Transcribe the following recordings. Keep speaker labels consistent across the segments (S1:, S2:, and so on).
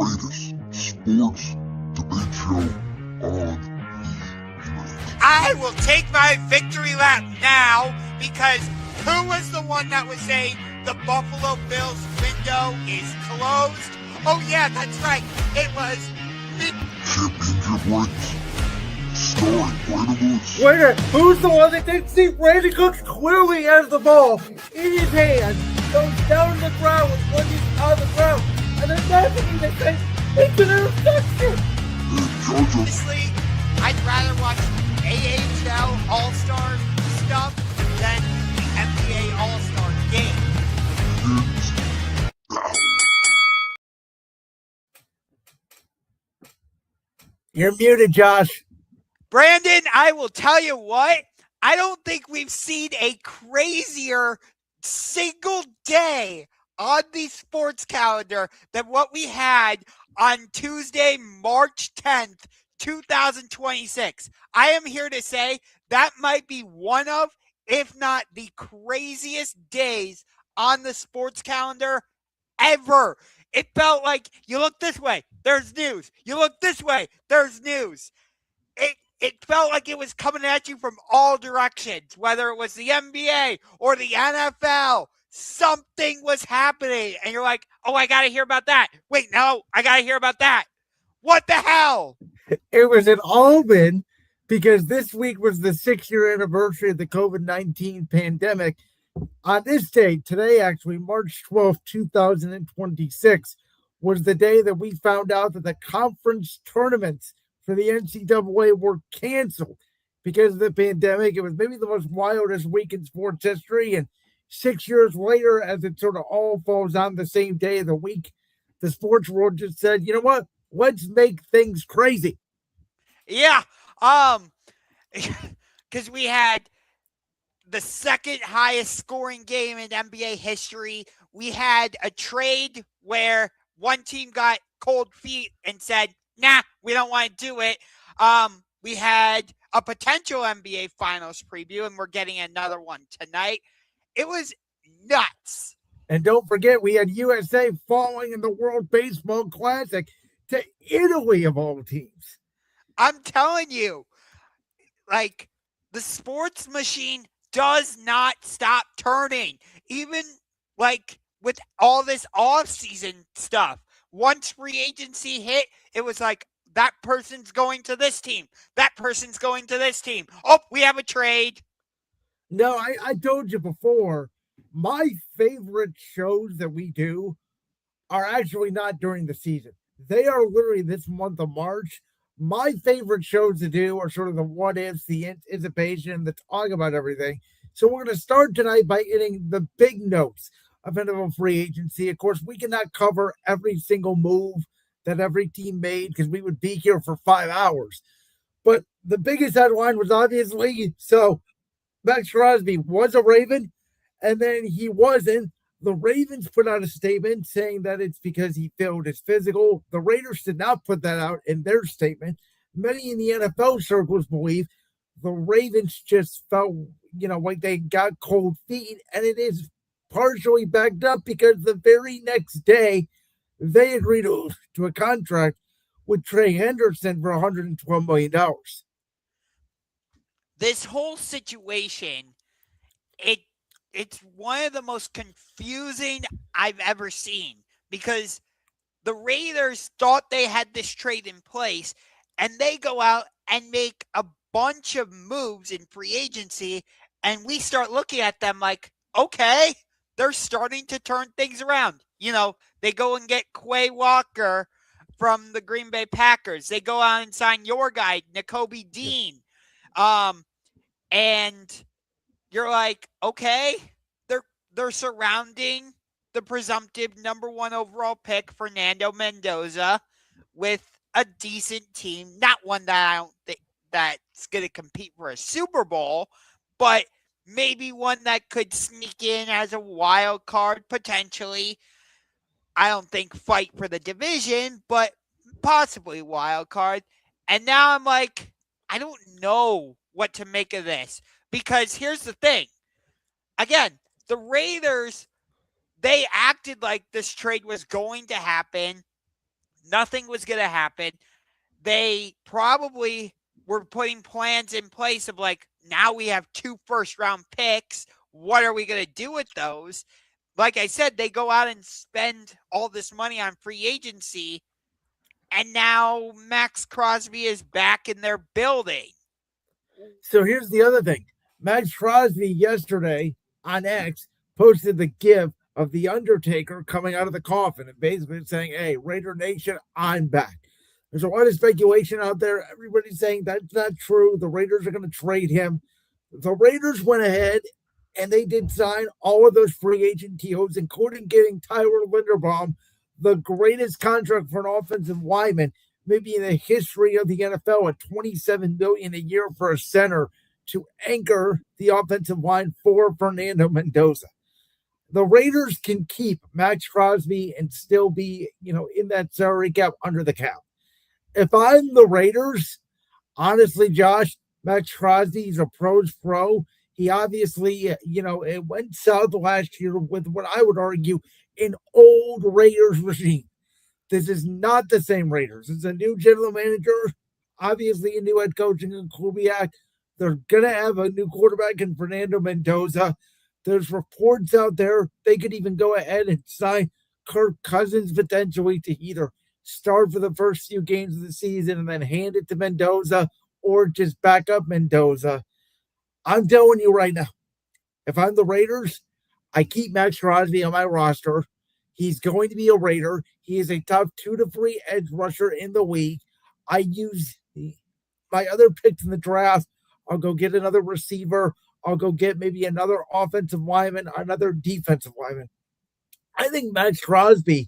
S1: greatest sports debate show on the internet.
S2: I will take my victory lap now because who was the one that was saying the Buffalo Bills window is closed? Oh yeah, that's right. It was me.
S1: Championship rings. Starring Brandon Lewis.
S3: Wait a minute, who's the one that didn't see Brandon Cooks clearly has the ball in his hand, goes down to the ground with one knee on the ground, and then magically they say, it's an interception!
S1: And Georgia.
S2: Honestly, I'd rather watch AHL All-Star stuff than the NBA All-Star game.
S1: Begins now.
S3: You're muted, Josh.
S2: Brandon, I will tell you what, I don't think we've seen a crazier single day on the sports calendar than what we had on Tuesday, March 10th, 2026. I am here to say that might be one of, if not the craziest days on the sports calendar ever. It felt like you look this way, there's news. You look this way, there's news. It felt like it was coming at you from all directions, whether it was the NBA or the NFL. Something was happening, and you're like, oh, I got to hear about that. Wait, no, I got to hear about that. What the hell?
S3: It was an omen because this week was the 6-year anniversary of the COVID-19 pandemic. On this day, today actually, March 12th, 2026, was the day that we found out that the conference tournaments for the NCAA were canceled because of the pandemic. It was maybe the most wildest week in sports history. And 6 years later, as it sort of all falls on the same day of the week, the sports world just said, you know what? Let's make things crazy.
S2: Yeah. Because we had the second highest scoring game in NBA history. We had a trade where one team got cold feet and said, nah, we don't want to do it. We had a potential NBA Finals preview, and we're getting another one tonight. It was nuts.
S3: And don't forget, we had USA falling in the World Baseball Classic to Italy, of all teams.
S2: I'm telling you, like, the sports machine does not stop turning. Even, like, with all this off-season stuff. Once free agency hit, it was like, that person's going to this team. That person's going to this team. Oh, we have a trade.
S3: No, I told you before, my favorite shows that we do are actually not during the season. They are literally this month of March. My favorite shows to do are sort of the what ifs, the anticipation, the talk about everything. So we're going to start tonight by hitting the big notes of NFL free agency. Of course, we cannot cover every single move that every team made because we would be here for 5 hours. But the biggest headline was obviously, so Maxx Crosby was a Raven, and then he wasn't. The Ravens put out a statement saying that it's because he failed his physical. The Raiders did not put that out in their statement. Many in the NFL circles believe the Ravens just felt, like they got cold feet, and it is partially backed up because the very next day they agreed to a contract with Trey Henderson for $112 million.
S2: This whole situation, it's one of the most confusing I've ever seen because the Raiders thought they had this trade in place, and they go out and make a bunch of moves in free agency, and we start looking at them like, okay, they're starting to turn things around. They go and get Quay Walker from the Green Bay Packers. They go out and sign your guy, Nakobe Dean. And you're like, okay, they're surrounding the presumptive number 1 overall pick, Fernando Mendoza, with a decent team. Not one that I don't think that's going to compete for a Super Bowl, but maybe one that could sneak in as a wild card potentially. I don't think fight for the division, but possibly wild card. And now I'm like, I don't know what to make of this. Because here's the thing. Again, the Raiders, they acted like this trade was going to happen. Nothing was going to happen. They probably were putting plans in place of like, now we have 2 first-round picks. What are we going to do with those? Like I said, they go out and spend all this money on free agency, and now Maxx Crosby is back in their building.
S3: So here's the other thing. Maxx Crosby yesterday on X posted the GIF of The Undertaker coming out of the coffin and basically saying, hey, Raider Nation, I'm back. There's a lot of speculation out there. Everybody's saying that's not true. The Raiders are going to trade him. The Raiders went ahead and they did sign all of those free agent TOs, including getting Tyler Linderbaum, the greatest contract for an offensive lineman, maybe in the history of the NFL, at $27 million a year for a center to anchor the offensive line for Fernando Mendoza. The Raiders can keep Maxx Crosby and still be, in that salary cap under the cap. If I'm the Raiders, honestly, Josh, Maxx Crosby is a pro's pro. He obviously, it went south last year with what I would argue an old Raiders regime. This is not the same Raiders. It's a new general manager, obviously a new head coach in Kubiak. They're going to have a new quarterback in Fernando Mendoza. There's reports out there they could even go ahead and sign Kirk Cousins potentially to either start for the first few games of the season and then hand it to Mendoza or just back up Mendoza. I'm telling you right now, if I'm the Raiders, I keep Maxx Crosby on my roster. He's going to be a Raider. He is a top 2 to 3 edge rusher in the league. I use my other picks in the draft. I'll go get another receiver. I'll go get maybe another offensive lineman, another defensive lineman. I think Maxx Crosby,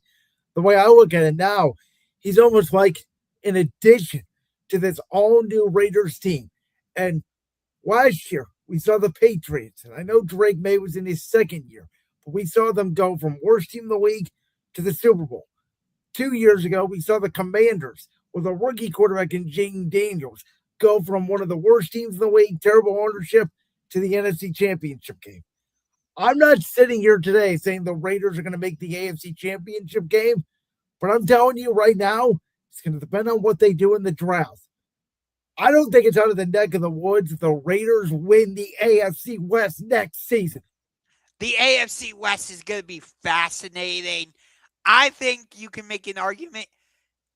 S3: the way I look at it now, he's almost like an addition to this all-new Raiders team. And last year, we saw the Patriots, and I know Drake May was in his second year, but we saw them go from worst team in the league to the Super Bowl. 2 years ago, we saw the Commanders with a rookie quarterback in Jaden Daniels go from one of the worst teams in the league, terrible ownership, to the NFC Championship game. I'm not sitting here today saying the Raiders are going to make the AFC Championship game, but I'm telling you right now, it's going to depend on what they do in the draft. I don't think it's out of the neck of the woods if the Raiders win the AFC West next season.
S2: The AFC West is going to be fascinating. I think you can make an argument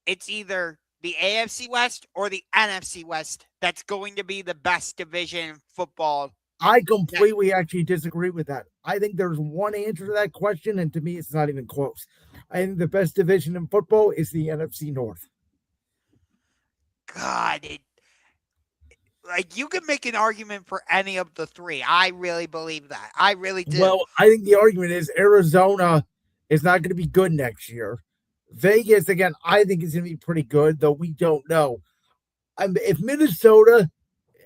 S2: it's either the AFC West or the NFC West that's going to be the best division in football.
S3: I completely actually disagree with that. I think there's one answer to that question, and to me, it's not even close. I think the best division in football is the NFC North.
S2: God, you can make an argument for any of the three. I really believe that. I really do.
S3: Well, I think the argument is Arizona is not going to be good next year. Vegas, again, I think is going to be pretty good, though we don't know. If Minnesota,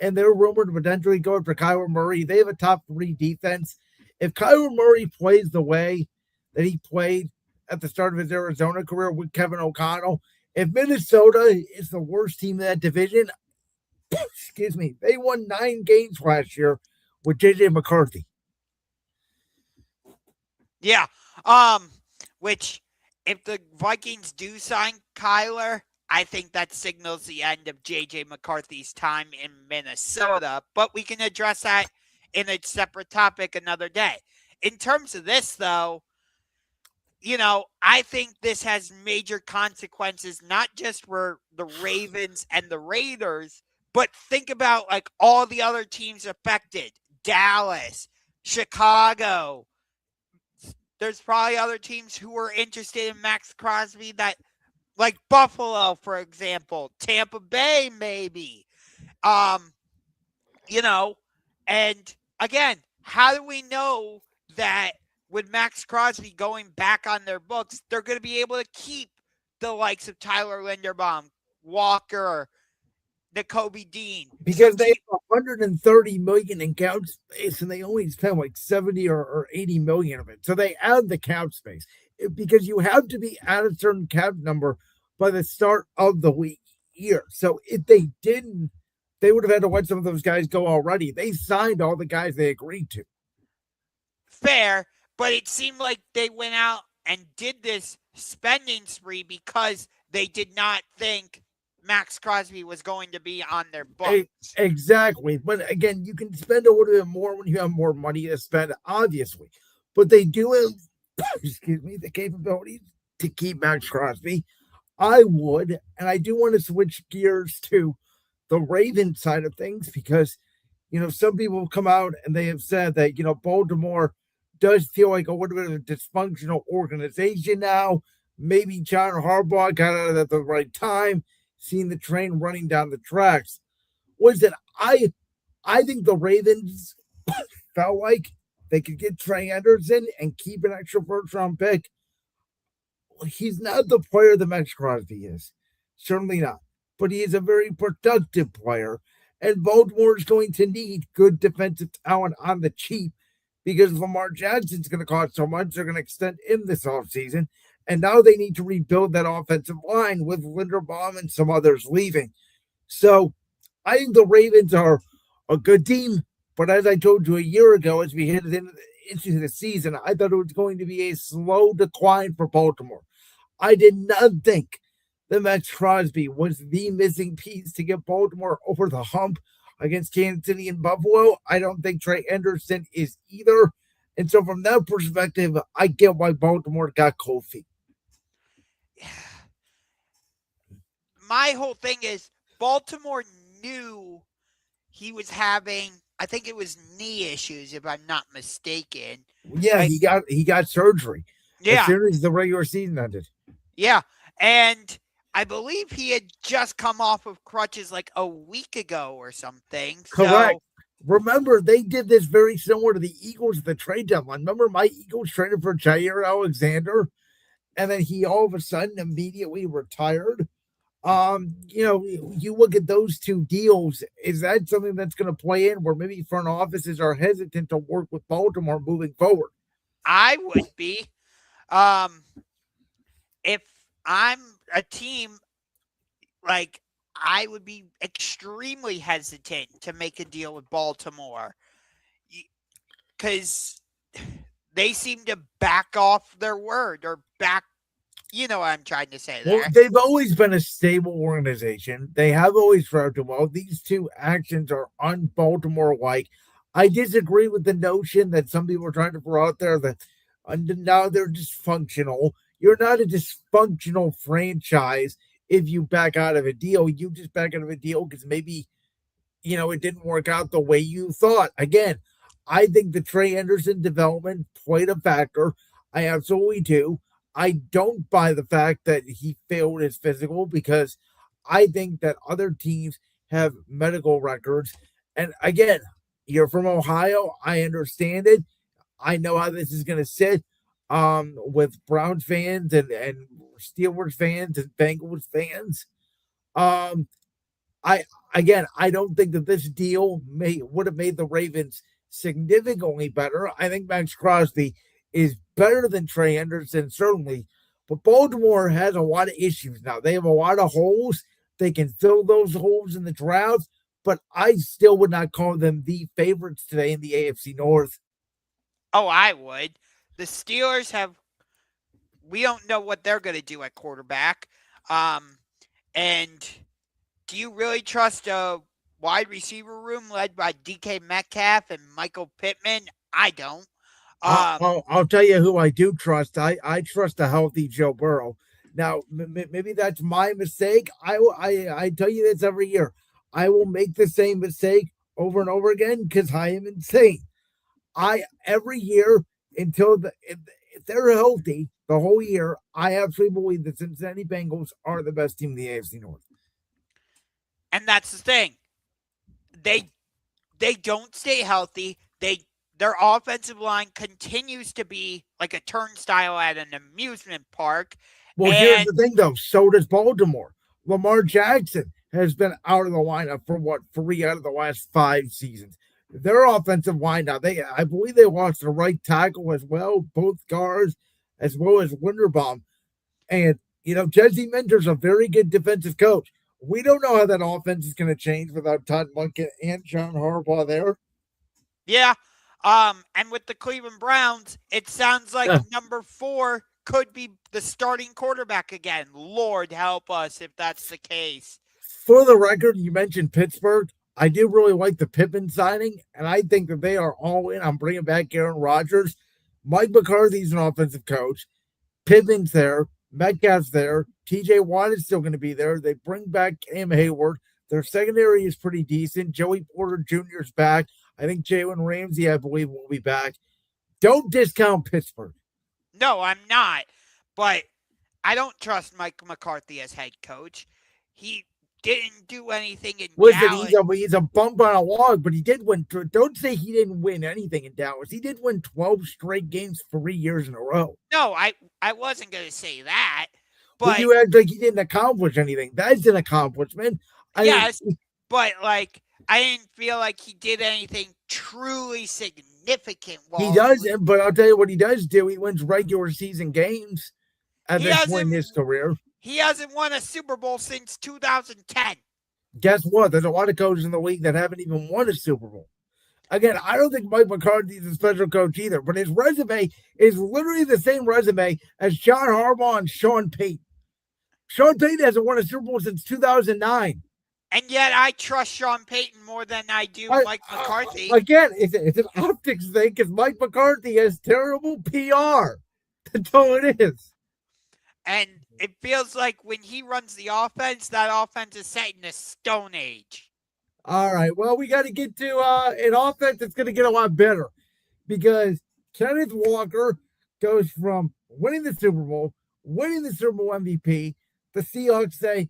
S3: and they're rumored to potentially go for Kyler Murray, they have a top 3 defense. If Kyler Murray plays the way that he played at the start of his Arizona career with Kevin O'Connell, if Minnesota is the worst team in that division, excuse me, they won 9 games last year with J.J. McCarthy.
S2: Yeah. Which, if the Vikings do sign Kyler, I think that signals the end of J.J. McCarthy's time in Minnesota. But we can address that in a separate topic another day. In terms of this, though, I think this has major consequences, not just for the Ravens and the Raiders, but think about all the other teams affected. Dallas, Chicago. There's probably other teams who are interested in Maxx Crosby that, like Buffalo, for example, Tampa Bay, maybe. And again, how do we know that with Maxx Crosby going back on their books, they're going to be able to keep the likes of Tyler Linderbaum, Walker, Nakobe Dean?
S3: Because they have $130 million in cap space, and they only spend like 70 or 80 million of it. So they add the cap space because you have to be at a certain cap number by the start of the year. So if they didn't, they would have had to let some of those guys go already. They signed all the guys they agreed to.
S2: Fair, but it seemed like they went out and did this spending spree because they did not think Maxx Crosby was going to be on their books.
S3: Exactly. But again, you can spend a little bit more when you have more money to spend, obviously. But they do have, excuse me, the capability to keep Maxx Crosby. I would, and I do want to switch gears to the Ravens side of things because, some people have come out and they have said that, Baltimore does feel like a little bit of a dysfunctional organization now. Maybe John Harbaugh got out of it at the right time, seeing the train running down the tracks. Was that I think the Ravens felt like they could get Trey Anderson and keep an extra first round pick. He's not the player that Max Crosby is. Certainly not. But he is a very productive player. And Baltimore is going to need good defensive talent on the cheap because Lamar Jackson's going to cost so much. They're going to extend him this offseason. And now they need to rebuild that offensive line with Linderbaum and some others leaving. So I think the Ravens are a good team. But as I told you a year ago, as we headed into the season, I thought it was going to be a slow decline for Baltimore. I did not think that Maxx Crosby was the missing piece to get Baltimore over the hump against Kansas City and Buffalo. I don't think Trey Anderson is either. And so from that perspective, I get why Baltimore got cold feet.
S2: My whole thing is Baltimore knew he was having, I think it was knee issues, if I'm not mistaken.
S3: Yeah, he got surgery.
S2: Yeah.
S3: As soon as the regular season ended.
S2: Yeah. And I believe he had just come off of crutches like a week ago or something.
S3: Correct.
S2: So,
S3: remember, they did this very similar to the Eagles at the trade deadline. Remember, my Eagles traded for Jair Alexander, and then he all of a sudden immediately retired. You look at those two deals. Is that something that's going to play in where maybe front offices are hesitant to work with Baltimore moving forward?
S2: I would be. If I'm a team, like, I would be extremely hesitant to make a deal with Baltimore because they seem to back off their word or back. You know what I'm trying to say there.
S3: Well, they've always been a stable organization. They have always fared well. These two actions are un-Baltimore-like. I disagree with the notion that some people are trying to throw out there that now they're dysfunctional. You're not a dysfunctional franchise if you back out of a deal. You just back out of a deal because maybe, it didn't work out the way you thought. Again, I think the Trey Anderson development played a factor. I absolutely do. I don't buy the fact that he failed his physical because I think that other teams have medical records. And again, you're from Ohio. I understand it. I know how this is going to sit with Browns fans and Steelers fans and Bengals fans. I don't think that this deal would have made the Ravens significantly better. I think Maxx Crosby is better than Trey Anderson, certainly. But Baltimore has a lot of issues now. They have a lot of holes. They can fill those holes in the draft, but I still would not call them the favorites today in the AFC North.
S2: Oh, I would. The Steelers we don't know what they're going to do at quarterback. And do you really trust a wide receiver room led by DK Metcalf and Michael Pittman? I don't.
S3: I'll tell you who I do trust. I trust a healthy Joe Burrow. Now, maybe that's my mistake. I tell you this every year. I will make the same mistake over and over again because I am insane. Every year until if they're healthy the whole year, I absolutely believe the Cincinnati Bengals are the best team in the AFC North.
S2: And that's the thing. They don't stay healthy. Their offensive line continues to be like a turnstile at an amusement park.
S3: Well, here's the thing, though. So does Baltimore. Lamar Jackson has been out of the lineup for 3 out of the last 5 seasons. Their offensive line now, I believe they lost the right tackle as well, both guards, as well as Linderbaum. And, Jesse Minter's a very good defensive coach. We don't know how that offense is going to change without Todd Monken and John Harbaugh there.
S2: Yeah. And with the Cleveland Browns, it sounds like number 4 could be the starting quarterback again. Lord help us if that's the case.
S3: For the record, you mentioned Pittsburgh. I do really like the Pippen signing, and I think that they are all in on bringing back Aaron Rodgers. Mike McCarthy's an offensive coach. Pippen's there. Metcalf's there. TJ Watt is still going to be there. They bring back Cam Hayward. Their secondary is pretty decent. Joey Porter Jr. is back. I think Jalen Ramsey, I believe, will be back. Don't discount Pittsburgh.
S2: No, I'm not. But I don't trust Mike McCarthy as head coach. He didn't do anything in Dallas.
S3: He's a bump on a log, but he did win. Don't say he didn't win anything in Dallas. He did win 12 straight games 3 years in a row.
S2: No, I wasn't going to say that. But
S3: well, you act like he didn't accomplish anything. That's an accomplishment.
S2: Yes, but like I didn't feel like he did anything truly significant.
S3: He doesn't, but I'll tell you what he does do. He wins regular season games at this point in his career.
S2: He hasn't won a Super Bowl since 2010.
S3: Guess what? There's a lot of coaches in the league that haven't even won a Super Bowl. Again, I don't think Mike McCarthy is a special coach either, but his resume is literally the same resume as John Harbaugh and Sean Payton. Sean Payton hasn't won a Super Bowl since 2009.
S2: And yet I trust Sean Payton more than I do Mike McCarthy.
S3: Again, it's an optics thing because Mike McCarthy has terrible PR. That's all it is.
S2: And it feels like when he runs the offense, that offense is set in a stone age.
S3: All right. Well, we got to get to an offense that's going to get a lot better because Kenneth Walker goes from winning the Super Bowl, winning the Super Bowl MVP. The Seahawks say,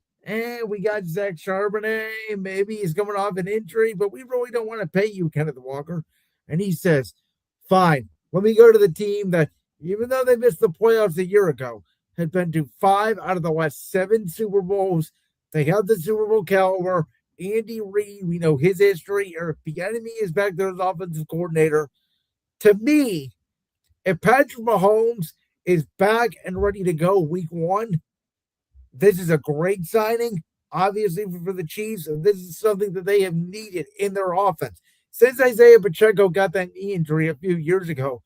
S3: we got Zach Charbonnet. Maybe he's coming off an injury, but we really don't want to pay you, Kenneth Walker. And he says, fine, let me go to the team that, even though they missed the playoffs a year ago, had been to 5 out of the last 7 Super Bowls. They have the Super Bowl caliber. Andy Reid, we know his history. Eric Bieniemy is back there as offensive coordinator. To me, if Patrick Mahomes is back and ready to go week 1, this is a great signing, obviously, for the Chiefs, and this is something that they have needed in their offense. Since Isaiah Pacheco got that knee injury a few years ago,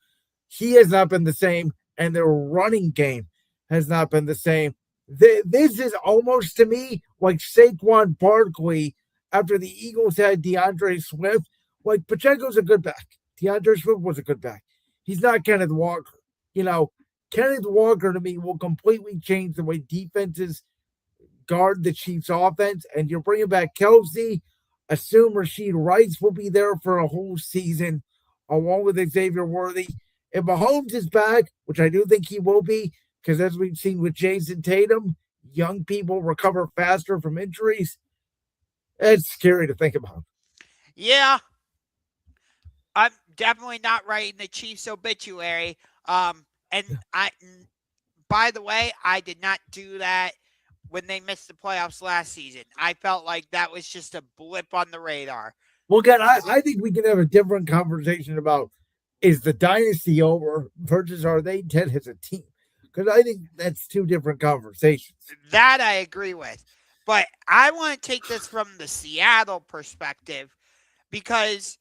S3: he has not been the same, and their running game has not been the same. This is almost, to me, like Saquon Barkley after the Eagles had DeAndre Swift. Like, Pacheco's a good back. DeAndre Swift was a good back. He's not Kenneth Walker. Kenneth Walker, to me, will completely change the way defenses guard the Chiefs' offense. And you're bringing back Kelsey. Assume Rashid Rice will be there for a whole season, along with Xavier Worthy. If Mahomes is back, which I do think he will be, because as we've seen with Jason Tatum, young people recover faster from injuries. It's scary to think about.
S2: Yeah. I'm definitely not writing the Chiefs obituary. And by the way, I did not do that when they missed the playoffs last season. I felt like that was just a blip on the radar.
S3: Well, again, I think we can have a different conversation about, is the dynasty over versus are they dead as a team? Because I think that's 2 different conversations.
S2: That I agree with. But I want to take this from the Seattle perspective because,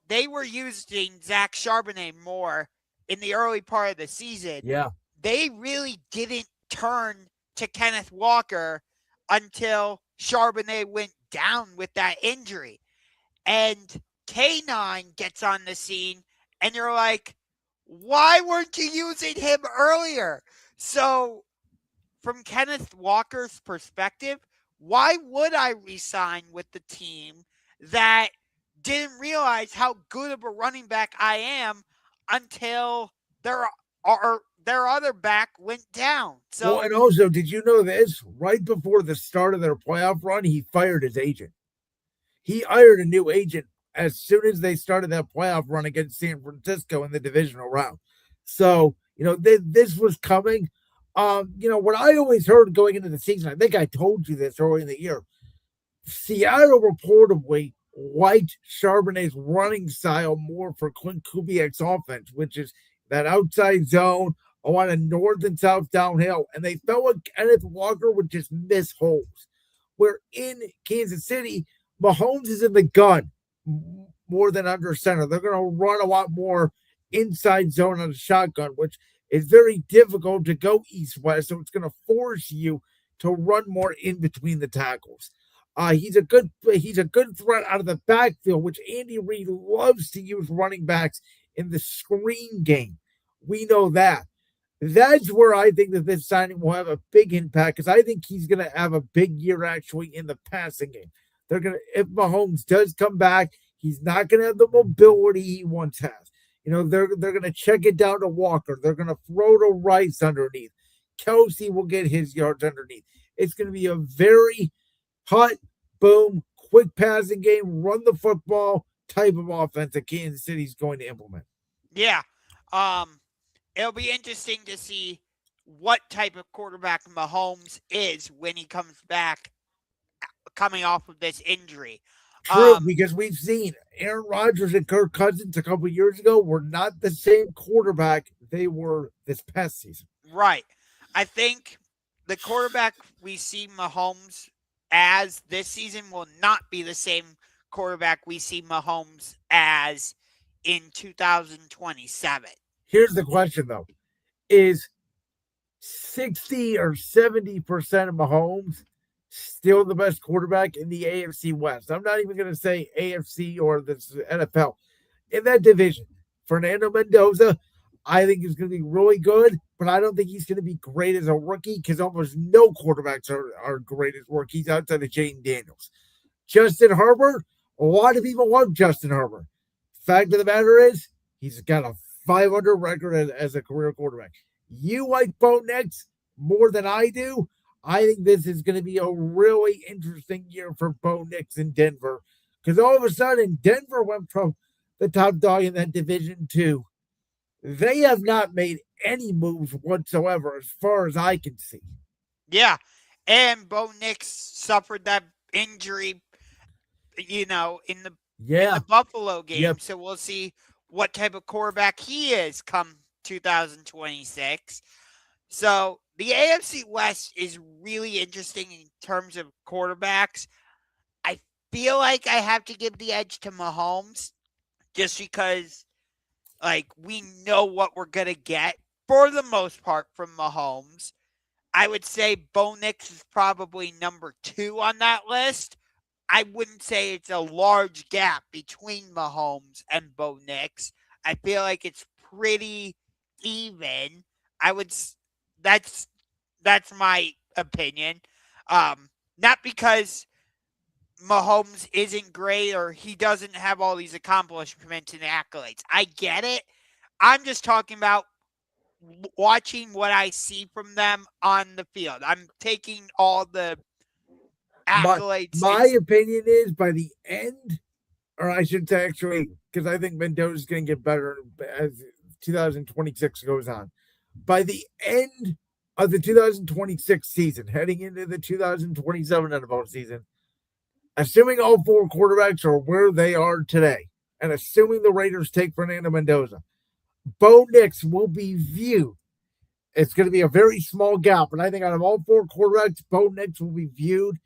S2: they were using Zach Charbonnet more in the early part of the season.
S3: Yeah.
S2: They really didn't turn to Kenneth Walker until Charbonnet went down with that injury. And K9 gets on the scene, and you're like, why weren't you using him earlier? So from Kenneth Walker's perspective, why would I resign with the team that didn't realize how good of a running back I am until their other back went down? So,
S3: and also, did you know this? Right before the start of their playoff run, he fired his agent. He hired a new agent as soon as they started that playoff run against San Francisco in the divisional round. So, this was coming. What I always heard going into the season, I think I told you this early in the year, Seattle reportedly liked Charbonnet's running style more for Clint Kubiak's offense, which is that outside zone, a lot of north and south downhill. And they felt like Kenneth Walker would just miss holes. Where in Kansas City, Mahomes is in the gun more than under center. They're going to run a lot more inside zone on the shotgun, which It's very difficult to go east-west, so it's going to force you to run more in between the tackles. He's a good threat out of the backfield, which Andy Reid loves to use running backs in the screen game. We know that. That's where I think that this signing will have a big impact because I think he's going to have a big year actually in the passing game. If Mahomes does come back, he's not going to have the mobility he once has. They're going to check it down to Walker. They're going to throw to Rice underneath. Kelsey will get his yards underneath. It's going to be a very hot, boom, quick passing game, run the football type of offense that Kansas City's going to implement.
S2: Yeah. It'll be interesting to see what type of quarterback Mahomes is when he comes back coming off of this injury.
S3: True, because we've seen Aaron Rodgers and Kirk Cousins a couple years ago were not the same quarterback they were this past season.
S2: Right. I think the quarterback we see Mahomes as this season will not be the same quarterback we see Mahomes as in 2027.
S3: Here's the question, though. Is 60 or 70% of Mahomes still the best quarterback in the AFC West? I'm not even going to say AFC or the NFL. In that division, Fernando Mendoza, I think is going to be really good, but I don't think he's going to be great as a rookie because almost no quarterbacks are great as rookies outside of Jaden Daniels. Justin Herbert, a lot of people love Justin Herbert. Fact of the matter is, he's got a 500 record as a career quarterback. You like Bo Nix more than I do. I think this is going to be a really interesting year for Bo Nix in Denver because all of a sudden Denver went from the top dog in that division to they have not made any moves whatsoever as far as I can see.
S2: Yeah, and Bo Nix suffered that injury, in the Buffalo game.
S3: Yep.
S2: So we'll see what type of quarterback he is come 2026. So the AFC West is really interesting in terms of quarterbacks. I feel like I have to give the edge to Mahomes just because, we know what we're going to get for the most part from Mahomes. I would say Bo Nix is probably number 2 on that list. I wouldn't say it's a large gap between Mahomes and Bo Nix. I feel like it's pretty even. That's my opinion. Not because Mahomes isn't great or he doesn't have all these accomplishments and accolades. I get it. I'm just talking about watching what I see from them on the field. I'm taking all the accolades.
S3: My opinion is by the end, or I should say actually, because I think Mendoza's going to get better as 2026 goes on. By the end of the 2026 season, heading into the 2027 NFL season, assuming all 4 quarterbacks are where they are today, and assuming the Raiders take Fernando Mendoza, Bo Nix will be viewed. It's going to be a very small gap, but I think out of all 4 quarterbacks, Bo Nix will be viewed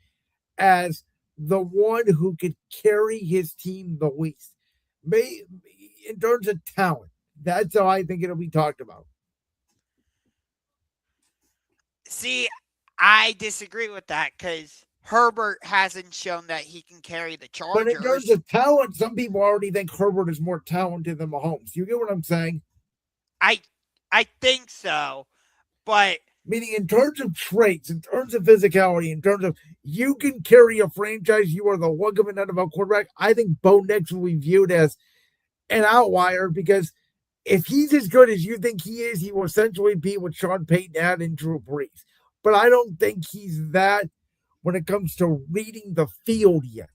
S3: as the one who could carry his team the least. In terms of talent, that's how I think it'll be talked about.
S2: See, I disagree with that because Herbert hasn't shown that he can carry the Chargers.
S3: But in terms of talent, some people already think Herbert is more talented than Mahomes. You get what I'm saying?
S2: I think so, but
S3: meaning in terms of traits, in terms of physicality, in terms of you can carry a franchise, you are the luck of an NFL quarterback. I think Bo Nix will be viewed as an outlier because if he's as good as you think he is, he will essentially be what Sean Payton had in Drew Brees. But I don't think he's that when it comes to reading the field yet.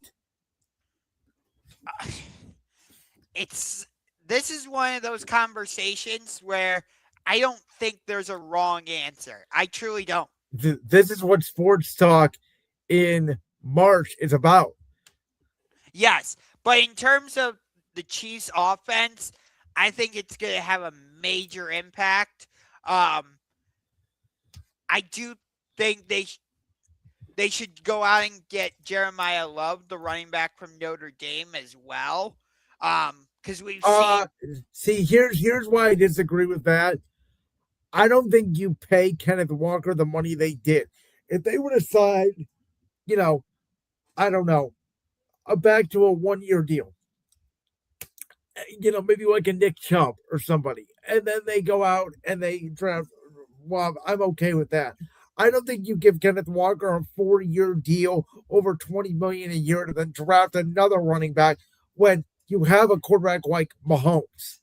S2: This is one of those conversations where I don't think there's a wrong answer. I truly don't.
S3: This is what sports talk in March is about.
S2: Yes, but in terms of the Chiefs offense, I think it's going to have a major impact. I do think they should go out and get Jeremiah Love, the running back from Notre Dame, as well. Because we've seen.
S3: See, here's why I disagree with that. I don't think you pay Kenneth Walker the money they did. If they would have signed, I don't know, back to a 1-year deal, maybe like a Nick Chubb or somebody, and then they go out and they draft. Well, I'm okay with that. I don't think you give Kenneth Walker a 4-year deal over $20 million a year to then draft another running back when you have a quarterback like Mahomes.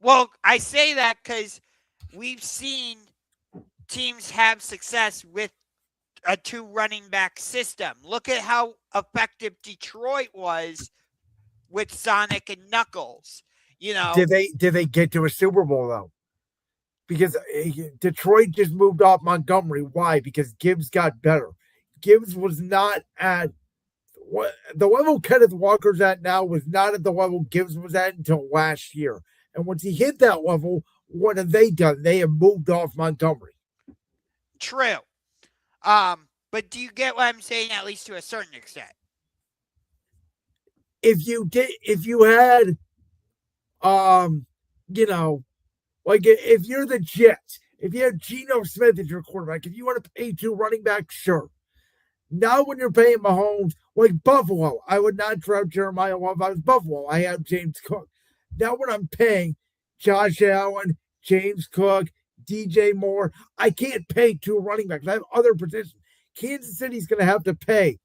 S2: Well, I say that because we've seen teams have success with a 2 running back system. Look at how effective Detroit was with Sonic and Knuckles.
S3: Did they get to a Super Bowl though? Because Detroit just moved off Montgomery. Why? Because Gibbs got better. Gibbs was not at the level Kenneth Walker's at now, was not at the level Gibbs was at until last year. And once he hit that level, what have they done? They have moved off Montgomery.
S2: True. But do you get what I'm saying, at least to a certain extent?
S3: If you had, like if you're the Jets, if you have Geno Smith as your quarterback, if you want to pay 2 running backs, sure. Now when you're paying Mahomes, like Buffalo, I would not draft Jeremiah Love. I was Buffalo. I have James Cook. Now when I'm paying Josh Allen, James Cook, DJ Moore, I can't pay 2 running backs. I have other positions. Kansas City's going to have to pay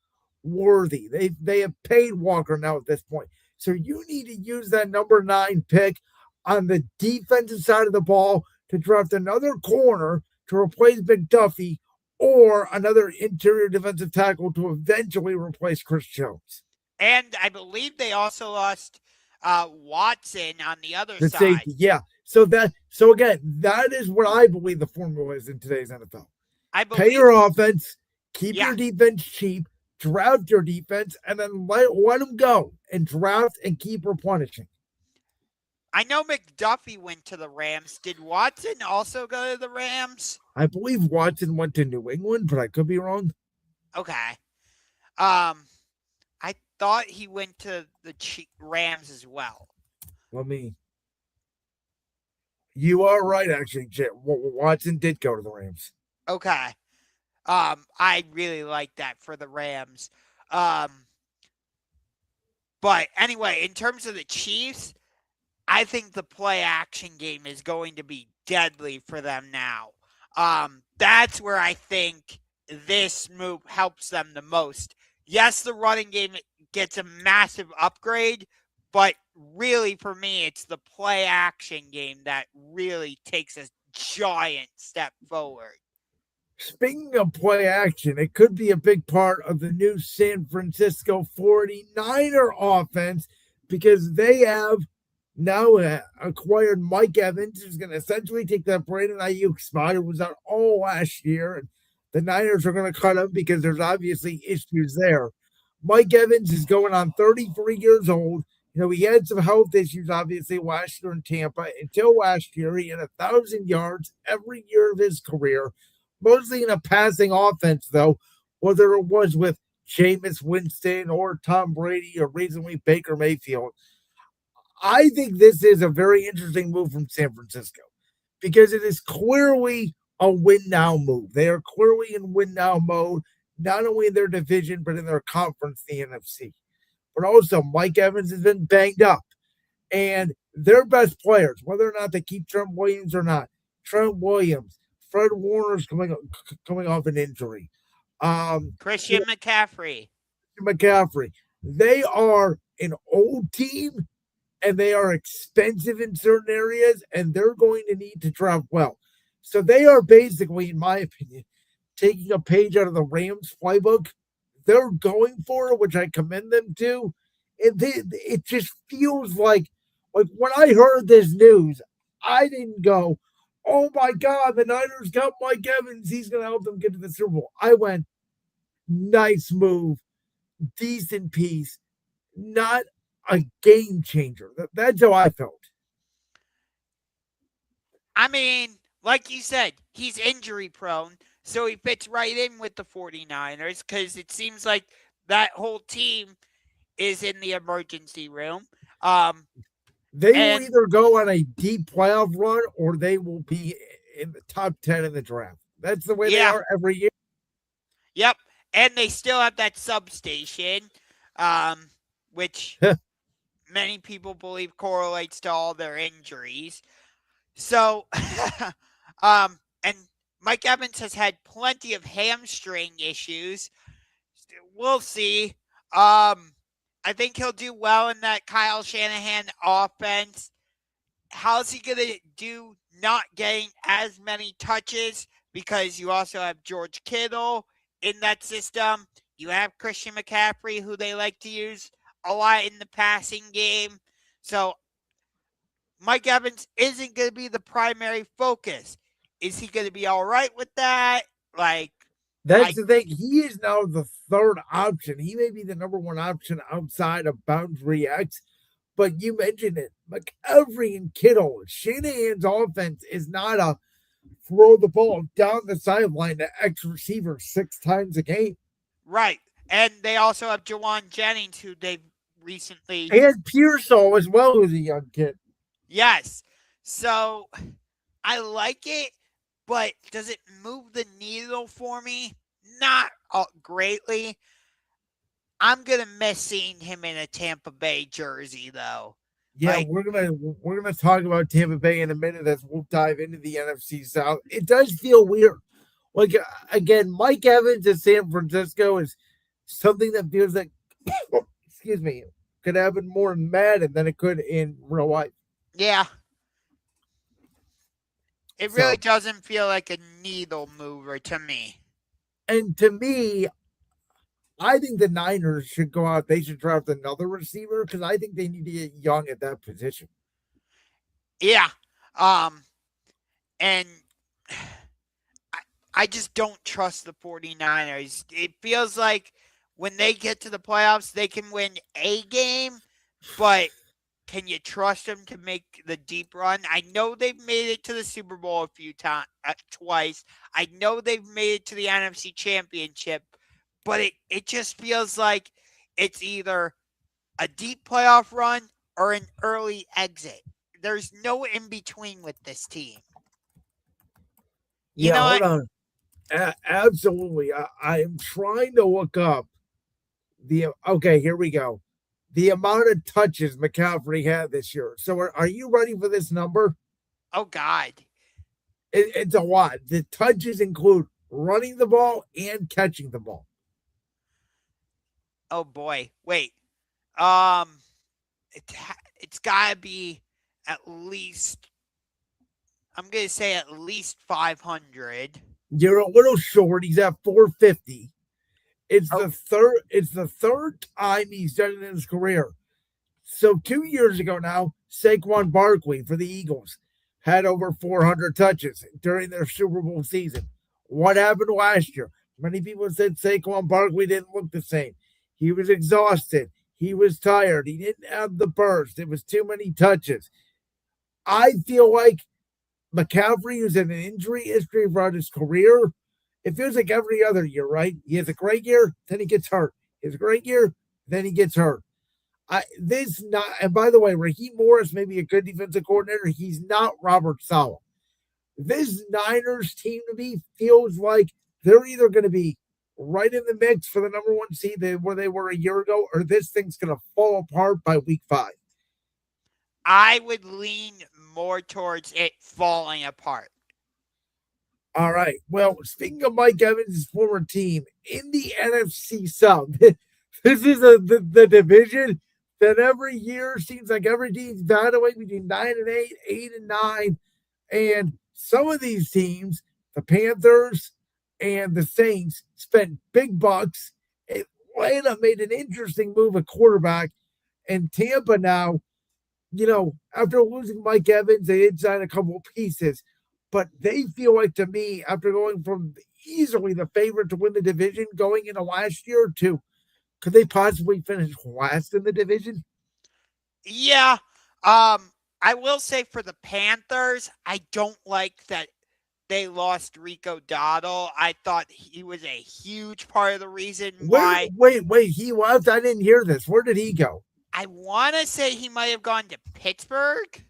S3: Worthy. They have paid Walker now at this point. So you need to use that number 9 pick on the defensive side of the ball to draft another corner to replace McDuffie or another interior defensive tackle to eventually replace Chris Jones.
S2: And I believe they also lost Watson on the other
S3: The
S2: side.
S3: safety, yeah. So again, that is what I believe the formula is in today's NFL. Pay your offense, keep your defense cheap, draft your defense, and then let them go and draft and keep replenishing.
S2: I know McDuffie went to the Rams. Did Watson also go to the Rams?
S3: I believe Watson went to New England, but I could be wrong.
S2: Okay. I thought he went to the Rams as well.
S3: You are right, actually. Watson did go to the Rams.
S2: Okay. I really like that for the Rams. But anyway, in terms of the Chiefs, I think the play action game is going to be deadly for them now. That's where I think this move helps them the most. Yes, the running game gets a massive upgrade, but really for me, it's the play action game that really takes a giant step forward.
S3: Speaking of play action, it could be a big part of the new San Francisco 49er offense because they have now acquired Mike Evans, who's going to essentially take that Brandon Ayuk spot, who was out all last year. And the Niners are going to cut him because there's obviously issues there. Mike Evans is going on 33 years old. He had some health issues, obviously, last year in Tampa. Until last year, he had 1,000 yards every year of his career, mostly in a passing offense, though, whether it was with Jameis Winston or Tom Brady or recently Baker Mayfield. I think this is a very interesting move from San Francisco because it is clearly a win-now move. They are clearly in win-now mode, not only in their division, but in their conference, the NFC. But also, Mike Evans has been banged up. And their best players, whether or not they keep Trent Williams or not, Trent Williams, Fred Warner's coming off an injury.
S2: Christian McCaffrey.
S3: They are an old team, and they are expensive in certain areas, and they're going to need to draft well. So they are basically, in my opinion, taking a page out of the Rams playbook. They're going for it, which I commend them to. It just feels like when I heard this news, I didn't go, oh my God, the Niners got Mike Evans. He's going to help them get to the Super Bowl. I went, nice move, decent piece, not a game changer. That's how I felt.
S2: I mean, like you said, he's injury prone, so he fits right in with the 49ers because it seems like that whole team is in the emergency room.
S3: They will either go on a deep playoff run or they will be in the top 10 in the draft. That's the way they
S2: Yeah.
S3: are every year.
S2: Yep. And they still have that substation, which many people believe correlates to all their injuries. So, and Mike Evans has had plenty of hamstring issues. We'll see. I think he'll do well in that Kyle Shanahan offense. How's he going to do not getting as many touches? Because you also have George Kittle in that system. You have Christian McCaffrey, who they like to use a lot in the passing game. So Mike Evans isn't going to be the primary focus. Is he going to be all right with that?
S3: That's the thing. He is now the third option. He may be the number one option outside of Boundary X, but you mentioned it. McCaffrey and Kittle. Shanahan's offense is not a throw the ball down the sideline to X receiver 6 times a game.
S2: Right. And they also have Jawan Jennings, who they've recently.
S3: And Pearsall as well, who's a young kid.
S2: Yes. So I like it, but does it move the needle for me? Not greatly. I'm gonna miss seeing him in a Tampa Bay jersey, though.
S3: Yeah, we're gonna talk about Tampa Bay in a minute as we'll dive into the NFC South. It does feel weird. Again, Mike Evans in San Francisco is something that feels like, excuse me, could happen more in Madden than it could in real life.
S2: Yeah. It really doesn't feel like a needle mover to me.
S3: And to me, I think the Niners should go out. They should draft another receiver because I think they need to get young at that position.
S2: Yeah. And I just don't trust the 49ers. It feels like when they get to the playoffs, they can win a game, but can you trust them to make the deep run? I know they've made it to the Super Bowl a few times, twice. I know they've made it to the NFC Championship, but it just feels like it's either a deep playoff run or an early exit. There's no in between with this team.
S3: Hold on. Absolutely. I am trying to look up okay, here we go. The amount of touches McCaffrey had this year. So are you ready for this number?
S2: Oh, God.
S3: It's a lot. The touches include running the ball and catching the ball.
S2: Oh, boy. Wait. It's got to be at least, I'm going to say at least 500.
S3: You're a little short. He's at 450. It's the third time he's done it in his career. So 2 years ago now, Saquon Barkley for the Eagles had over 400 touches during their Super Bowl season. What happened last year? Many people said Saquon Barkley didn't look the same. He was exhausted. He was tired. He didn't have the burst. It was too many touches. I feel like McCaffrey, who's in an injury history throughout his career, it feels like every other year, right? He has a great year, then he gets hurt. He has a great year, then he gets hurt. And by the way, Raheem Morris may be a good defensive coordinator. He's not Robert Saleh. This Niners team to me feels like they're either going to be right in the mix for the number one seed where they were a year ago, or this thing's going to fall apart by week 5.
S2: I would lean more towards it falling apart.
S3: All right. Well, speaking of Mike Evans' former team in the NFC South, this is the division that every year seems like every team's battling between 9-8, 8-9, and some of these teams, the Panthers and the Saints, spent big bucks. Atlanta made an interesting move at quarterback, and Tampa now, after losing Mike Evans, they did sign a couple of pieces. But they feel like, to me, after going from easily the favorite to win the division going into last year to, could they possibly finish last in the division?
S2: Yeah. I will say for the Panthers, I don't like that they lost Rico Dowdle. I thought he was a huge part of the reason why.
S3: Wait, he left? I didn't hear this. Where did he go?
S2: I want to say he might have gone to Pittsburgh.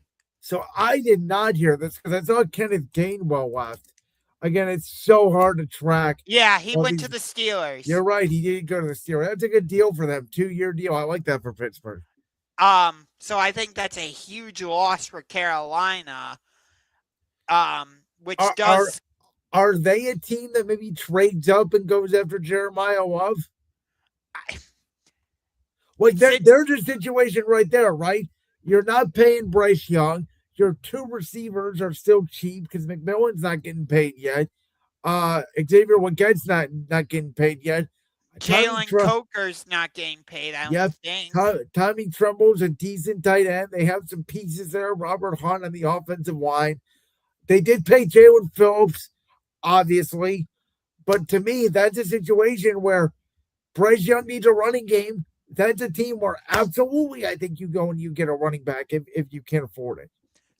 S3: So I did not hear this because I saw Kenneth Gainwell left. Again, it's so hard to track.
S2: Yeah, he
S3: all
S2: went
S3: these.
S2: to the Steelers.
S3: You're right. He didn't go to the Steelers. That's a good deal for them. 2-year deal. I like that for Pittsburgh.
S2: So I think that's a huge loss for Carolina. Which
S3: Are,
S2: does
S3: are they a team that maybe trades up and goes after Jeremiah Love? Like there's a situation right there, right? You're not paying Bryce Young. Your two receivers are still cheap because McMillan's not getting paid yet. Xavier Wiggett's not getting paid yet.
S2: Jalen Coker's not getting paid, I don't think.
S3: Tommy Tremble's a decent tight end. They have some pieces there. Robert Hunt on the offensive line. They did pay Jalen Phillips, obviously. But to me, that's a situation where Bryce Young needs a running game. That's a team where absolutely I think you go and you get a running back if you can afford it.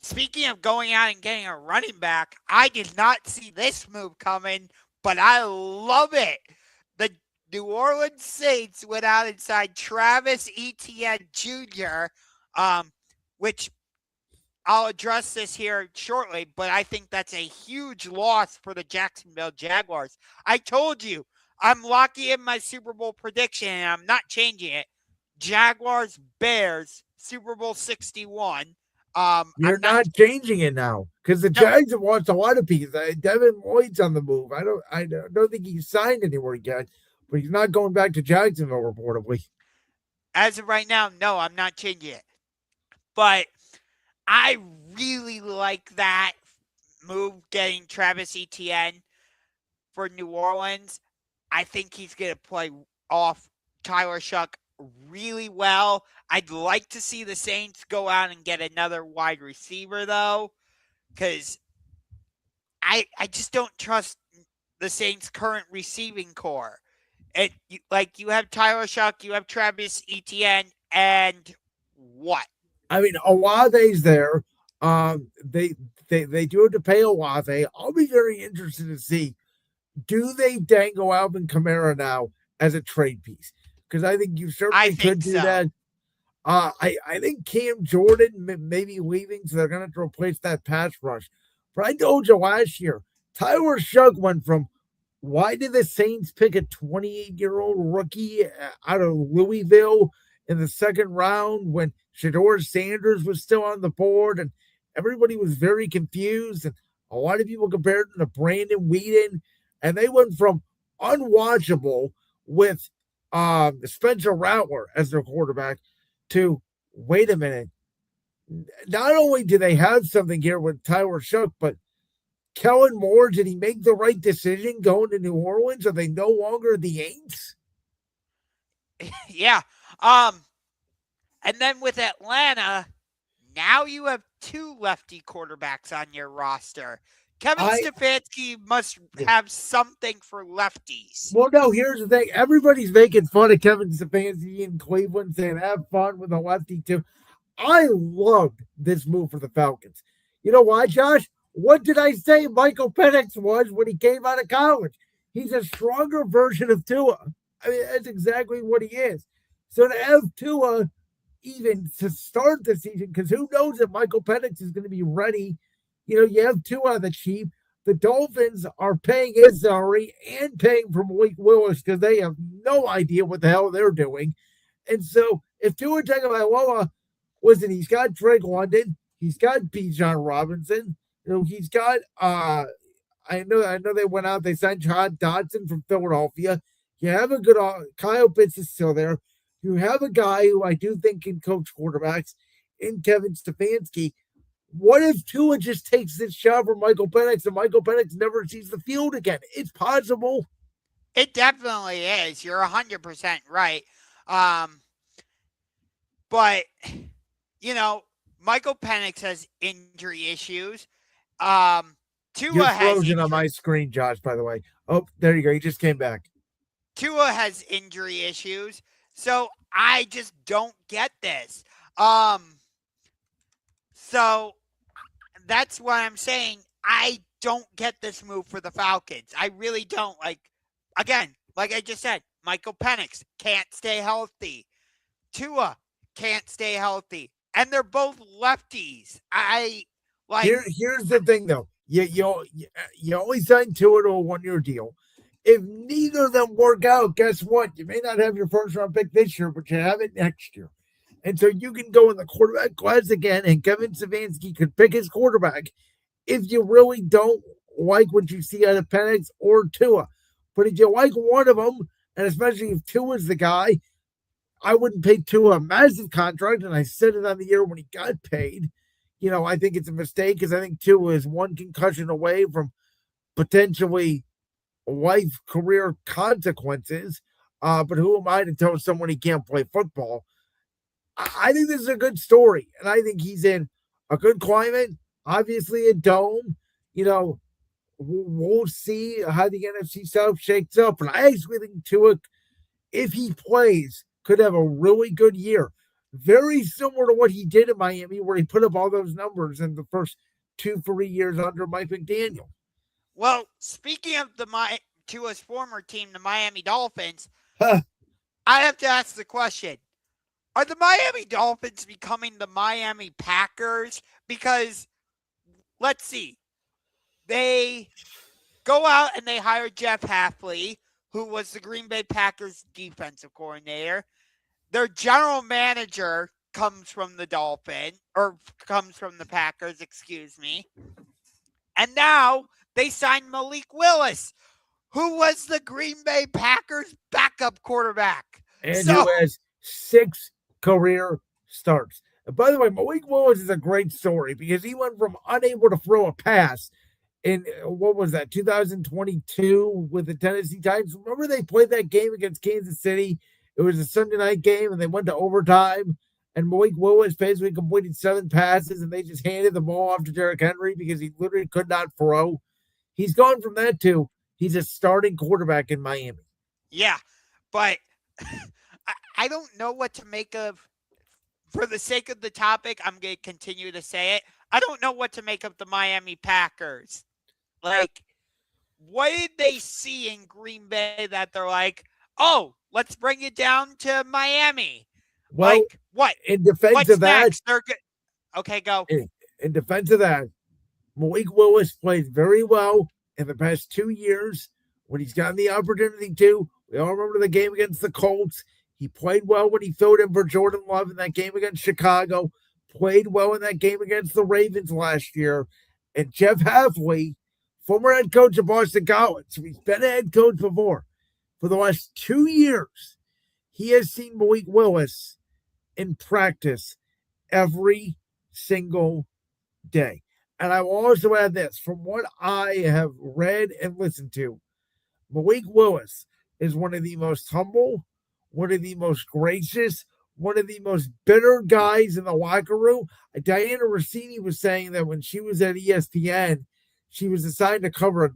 S2: Speaking of going out and getting a running back, I did not see this move coming, but I love it. The New Orleans Saints went out and signed Travis Etienne Jr., which I'll address this here shortly, but I think that's a huge loss for the Jacksonville Jaguars. I told you, I'm locking in my Super Bowl prediction, and I'm not changing it. Jaguars, Bears, Super Bowl 61.
S3: You're not changing it now because the Jags have lost a lot of pieces. Devin Lloyd's on the move. I don't think he's signed anywhere yet, but he's not going back to Jacksonville reportedly.
S2: As of right now, no, I'm not changing it. But I really like that move, getting Travis Etienne for New Orleans. I think he's going to play off Tyler Shuck really well. I'd like to see the Saints go out and get another wide receiver, though, because I just don't trust the Saints' current receiving core. You have Tyler Shuck, you have Travis Etienne, and what?
S3: I mean, Olave's there. They do have to pay Olave. I'll be very interested to see, do they dangle Alvin Kamara now as a trade piece? Because I think you certainly could do that. I think Cam Jordan may be leaving, so they're going to have to replace that pass rush. But I told you last year, Tyler Shuck went from, why did the Saints pick a 28-year-old rookie out of Louisville in the second round when Shedeur Sanders was still on the board, and everybody was very confused, and a lot of people compared him to Brandon Whedon, and they went from unwatchable with Spencer Rattler as their quarterback to, wait a minute, not only do they have something here with Tyler Shuck, but Kellen Moore, did he make the right decision going to New Orleans? Are they no longer the Aints?
S2: Yeah. And then with Atlanta, now you have two lefty quarterbacks on your roster. Kevin Stefanski must have something for lefties.
S3: Well, no, here's the thing. Everybody's making fun of Kevin Stefanski in Cleveland, saying have fun with a lefty too. I loved this move for the Falcons. You know why, Josh? What did I say Michael Penix was when he came out of college? He's a stronger version of Tua. I mean, that's exactly what he is. So to have Tua even to start the season, because who knows if Michael Penix is going to be ready. You know, you have Tua the cheap. The Dolphins are paying his salary and paying for Malik Willis because they have no idea what the hell they're doing. And so if Tua Tagovailoa, listen, he's got Drake London, he's got Bijan Robinson, you know, he's got I know they went out, they signed Todd Dodson from Philadelphia. You have a good Kyle Pitts is still there. You have a guy who I do think can coach quarterbacks in Kevin Stefanski. What if Tua just takes this shot from Michael Penix and Michael Penix never sees the field again? It's possible.
S2: It definitely is. You're 100% right. But, you know, Michael Penix has injury issues. Tua has
S3: frozen on my screen, Josh, by the way. Oh, there you go. You just came back.
S2: Tua has injury issues. So I just don't get this. So that's what I'm saying. I don't get this move for the Falcons. I really don't. Like I just said, Michael Penix can't stay healthy. Tua can't stay healthy. and they're both lefties. I like.
S3: Here's the thing, though. You always sign Tua to a 1-year deal. If neither of them work out, guess what? You may not have your first round pick this year, but you have it next year. And so you can go in the quarterback class again, and Kevin Stefanski could pick his quarterback if you really don't like what you see out of Penix or Tua. But if you like one of them, and especially if Tua's the guy, I wouldn't pay Tua a massive contract, and I said it on the year when he got paid. I think it's a mistake because I think Tua is one concussion away from potentially life career consequences. But who am I to tell someone he can't play football? I think this is a good story, and I think he's in a good climate. Obviously, a dome. We'll see how the NFC South shakes up. And I actually think Tua, if he plays, could have a really good year. Very similar to what he did in Miami, where he put up all those numbers in the first 2-3 years under Mike McDaniel.
S2: Well, speaking of Tua's former team, the Miami Dolphins,
S3: Huh.
S2: I have to ask the question. Are the Miami Dolphins becoming the Miami Packers? Because, let's see. They go out and they hire Jeff Hafley, who was the Green Bay Packers defensive coordinator. Their general manager comes from the Packers, excuse me. And now they signed Malik Willis, who was the Green Bay Packers backup quarterback.
S3: And who has 6 career starts. And by the way, Malik Willis is a great story because he went from unable to throw a pass in, 2022 with the Tennessee Titans. Remember they played that game against Kansas City? It was a Sunday night game, and they went to overtime, and Malik Willis basically completed 7 passes, and they just handed the ball off to Derrick Henry because he literally could not throw. He's gone from that to he's a starting quarterback in Miami.
S2: Yeah, but I don't know what to make of, for the sake of the topic, I'm going to continue to say it. I don't know what to make of the Miami Packers. Like, what did they see in Green Bay that they're like, oh, let's bring it down to Miami?
S3: Well,
S2: like, what?
S3: In defense
S2: What's
S3: of that,
S2: next? They're good. Okay, go.
S3: In defense of that, Malik Willis played very well in the past 2 years when he's gotten the opportunity to. We all remember the game against the Colts. He played well when he filled in for Jordan Love in that game against Chicago. Played well in that game against the Ravens last year. And Jeff Hafley, former head coach of Boston College, so he's been a head coach before. For the last 2 years, he has seen Malik Willis in practice every single day. And I will also add this. From what I have read and listened to, Malik Willis is one of the most humble, one of the most gracious, one of the most bitter guys in the locker room. Diana Rossini was saying that when she was at ESPN, she was assigned to cover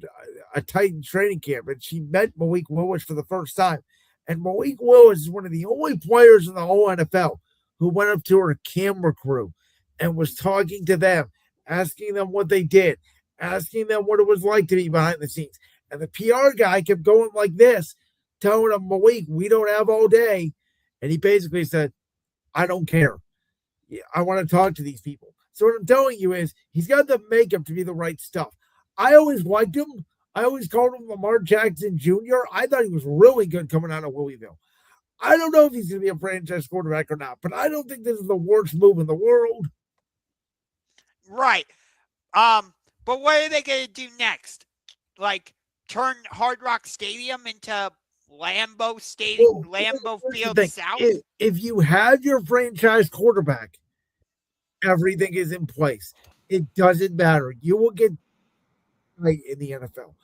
S3: a Titan training camp, and she met Malik Willis for the first time. And Malik Willis is one of the only players in the whole NFL who went up to her camera crew and was talking to them, asking them what they did, asking them what it was like to be behind the scenes. And the PR guy kept going like this, telling him, Malik, we don't have all day. And he basically said, I don't care. I want to talk to these people. So what I'm telling you is he's got the makeup to be the right stuff. I always liked him. I always called him Lamar Jackson Jr. I thought he was really good coming out of Louisville. I don't know if he's going to be a franchise quarterback or not, but I don't think this is the worst move in the world.
S2: Right. But what are they going to do next? Like, turn Hard Rock Stadium into Lambeau Stadium, Lambeau Field South?
S3: If you have your franchise quarterback, everything is in place. It doesn't matter. You will get right in the NFL.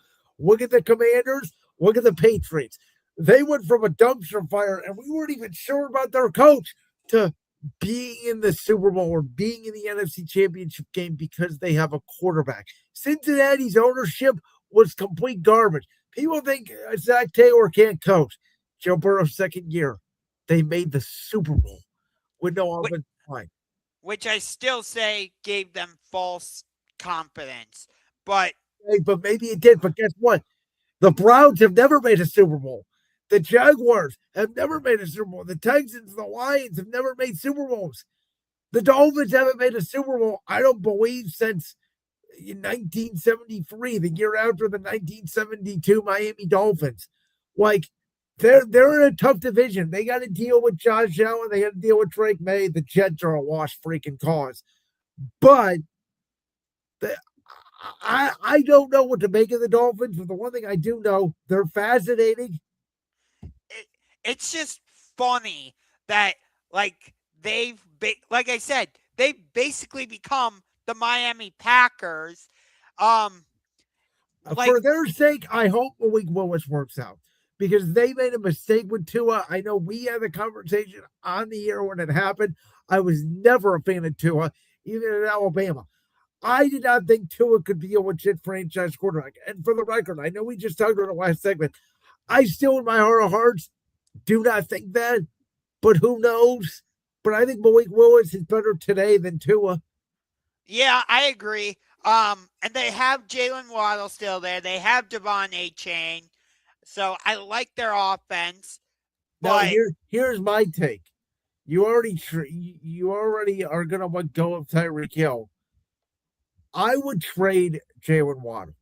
S3: Look at the Commanders. Look at the Patriots. They went from a dumpster fire, and we weren't even sure about their coach, to being in the Super Bowl or being in the NFC Championship game because they have a quarterback. Cincinnati's ownership was complete garbage. People think Zach Taylor can't coach. Joe Burrow's second year, they made the Super Bowl with no offensive line.
S2: Which I still say gave them false confidence. But
S3: maybe it did. But guess what? The Browns have never made a Super Bowl. The Jaguars have never made a Super Bowl. The Texans, the Lions have never made Super Bowls. The Dolphins haven't made a Super Bowl, I don't believe, since in 1973, the year after the 1972 Miami Dolphins. Like, they're in a tough division. They got to deal with Josh Allen. They got to deal with Drake May. The Jets are a lost freaking cause. But I don't know what to make of the Dolphins, but the one thing I do know, they're fascinating.
S2: It's just funny that like like I said, they've basically become the Miami Packers. Like,
S3: For their sake, I hope Malik Willis works out because they made a mistake with Tua. I know we had a conversation on the air when it happened. I was never a fan of Tua, even in Alabama. I did not think Tua could be a legit franchise quarterback. And for the record, I know we just talked about the last segment. I still, in my heart of hearts, do not think that, but who knows? But I think Malik Willis is better today than Tua.
S2: yeah, I agree. And they have Jalen Waddle still there. They have Devon A-Chain. So I like their offense.
S3: Now
S2: But
S3: here's my take. You already are gonna let go of Tyreek Hill. I would trade Jalen Waddle.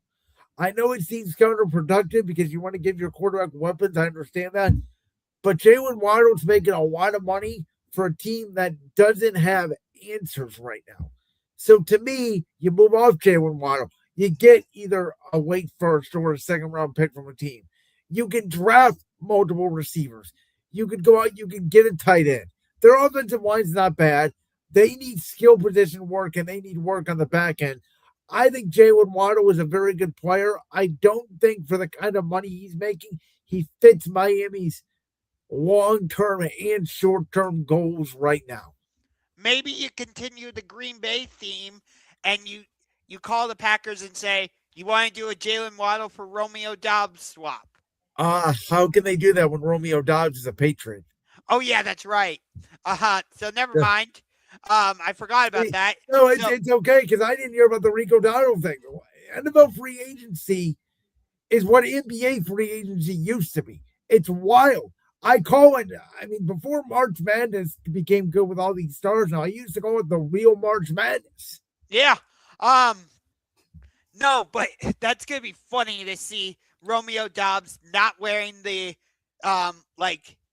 S3: I know it seems counterproductive because you want to give your quarterback weapons. I understand that. But Jalen Waddle's making a lot of money for a team that doesn't have answers right now. So to me, you move off Jalen Waddle. You get either a late first or a second round pick from a team. You can draft multiple receivers. You could go out, you can get a tight end. Their offensive line's not bad. They need skill position work and they need work on the back end. I think Jalen Waddle is a very good player. I don't think for the kind of money he's making, he fits Miami's long-term and short-term goals right now.
S2: maybe you continue the Green Bay theme and you call the Packers and say, you want to do a Jalen Waddle for Romeo Doubs swap.
S3: How can they do that when Romeo Doubs is a Patriot?
S2: Oh, yeah, that's right. So never mind. I forgot about that.
S3: No, it's okay because I didn't hear about the Rico Dowdle thing. NFL free agency is what NBA free agency used to be. It's wild. I call it, I mean, before March Madness became good with all these stars now, I used to call it the real March Madness.
S2: Yeah. No, but that's going to be funny to see Romeo Doubs not wearing the,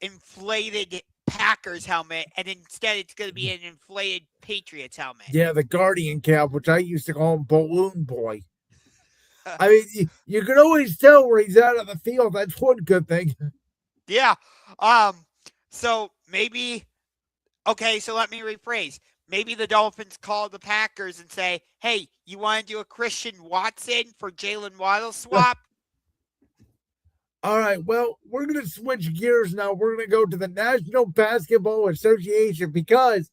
S2: inflated Packers helmet, and instead it's going to be an inflated Patriots helmet.
S3: Yeah, the Guardian cap, which I used to call him Balloon Boy. I mean, you can always tell where he's out of the field. That's one good thing.
S2: Yeah. So maybe, okay, so let me rephrase. Maybe the Dolphins call the Packers and say, hey, you want to do a Christian Watson for Jalen Waddle swap?
S3: All right, well, we're going to switch gears now. We're going to go to the National Basketball Association because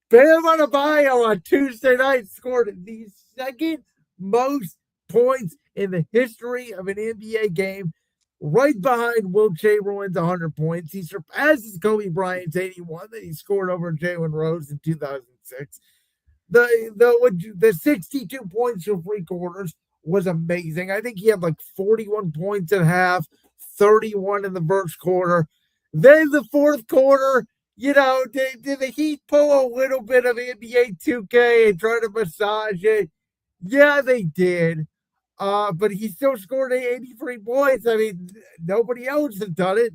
S3: Bam Adebayo on Tuesday night scored the second most points in the history of an NBA game, right behind Will Chamberlain's 100 points. He surpasses Kobe Bryant's 81 that he scored over Jalen Rose in 2006. The 62 points from three quarters was amazing. I think he had like 41 points at half, 31 in the first quarter. Then the fourth quarter, did the Heat pull a little bit of NBA 2K and try to massage it? Yeah, they did. But he still scored 83 points. I mean, nobody else has done it.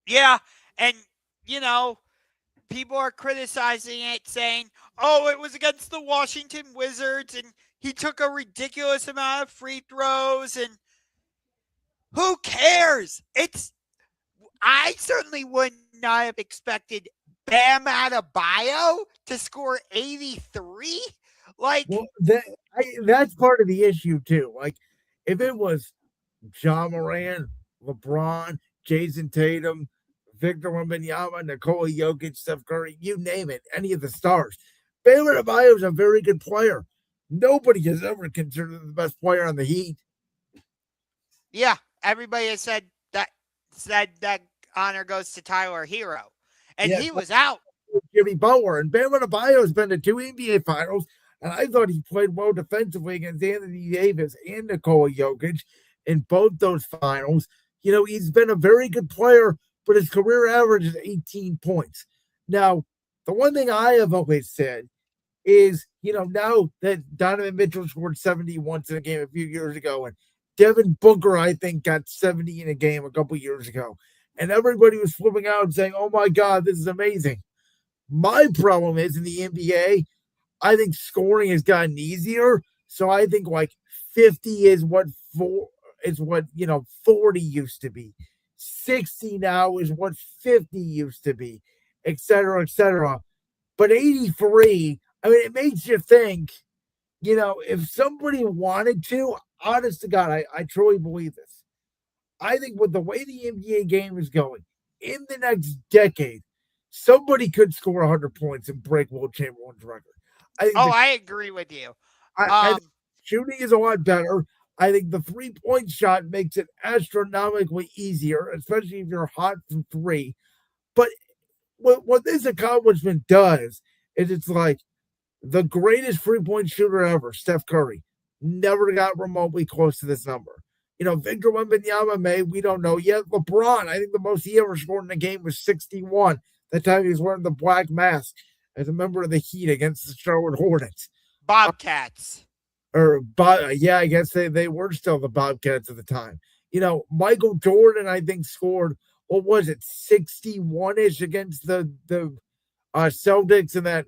S2: Yeah, and, people are criticizing it, saying, oh, it was against the Washington Wizards, and he took a ridiculous amount of free throws, and who cares? I certainly would not have expected Bam Adebayo to score 83.
S3: That's part of the issue too. Like, if it was John Moran, LeBron, Jason Tatum, Victor Wembanyama, Nikola Jokic, Steph Curry, you name it, any of the stars, Bam Adebayo is a very good player. Nobody has ever considered him the best player on the Heat.
S2: Yeah, everybody has said that honor goes to Tyler Hero, and he was out.
S3: Jimmy Butler and Bam Adebayo has been to two NBA Finals, and I thought he played well defensively against Anthony Davis and Nikola Jokic in both those finals. He's been a very good player, but his career average is 18 points. Now, The one thing I have always said is, now that Donovan Mitchell scored 70 once in a game a few years ago, and Devin Booker, I think, got 70 in a game a couple years ago, and everybody was flipping out and saying, oh my God, this is amazing. My problem is in the NBA, I think scoring has gotten easier. So I think like 50 is what 40 used to be. 60 now is what 50 used to be, et cetera, et cetera. But 83, I mean, it makes you think, if somebody wanted to, honest to God, I truly believe this. I think with the way the NBA game is going, in the next decade, somebody could score 100 points and break Will Chamberlain's record.
S2: I agree with you.
S3: I think shooting is a lot better. I think the 3-point shot makes it astronomically easier, especially if you're hot from three. But what this accomplishment does is it's like the greatest 3-point shooter ever, Steph Curry, never got remotely close to this number. Victor Wembanyama we don't know yet. LeBron, I think the most he ever scored in a game was 61. That time he was wearing the black mask as a member of the Heat against the Charlotte Hornets.
S2: Bobcats.
S3: I guess they were still the Bobcats at the time. Michael Jordan, I think, scored, what was it, 61-ish against the Celtics in that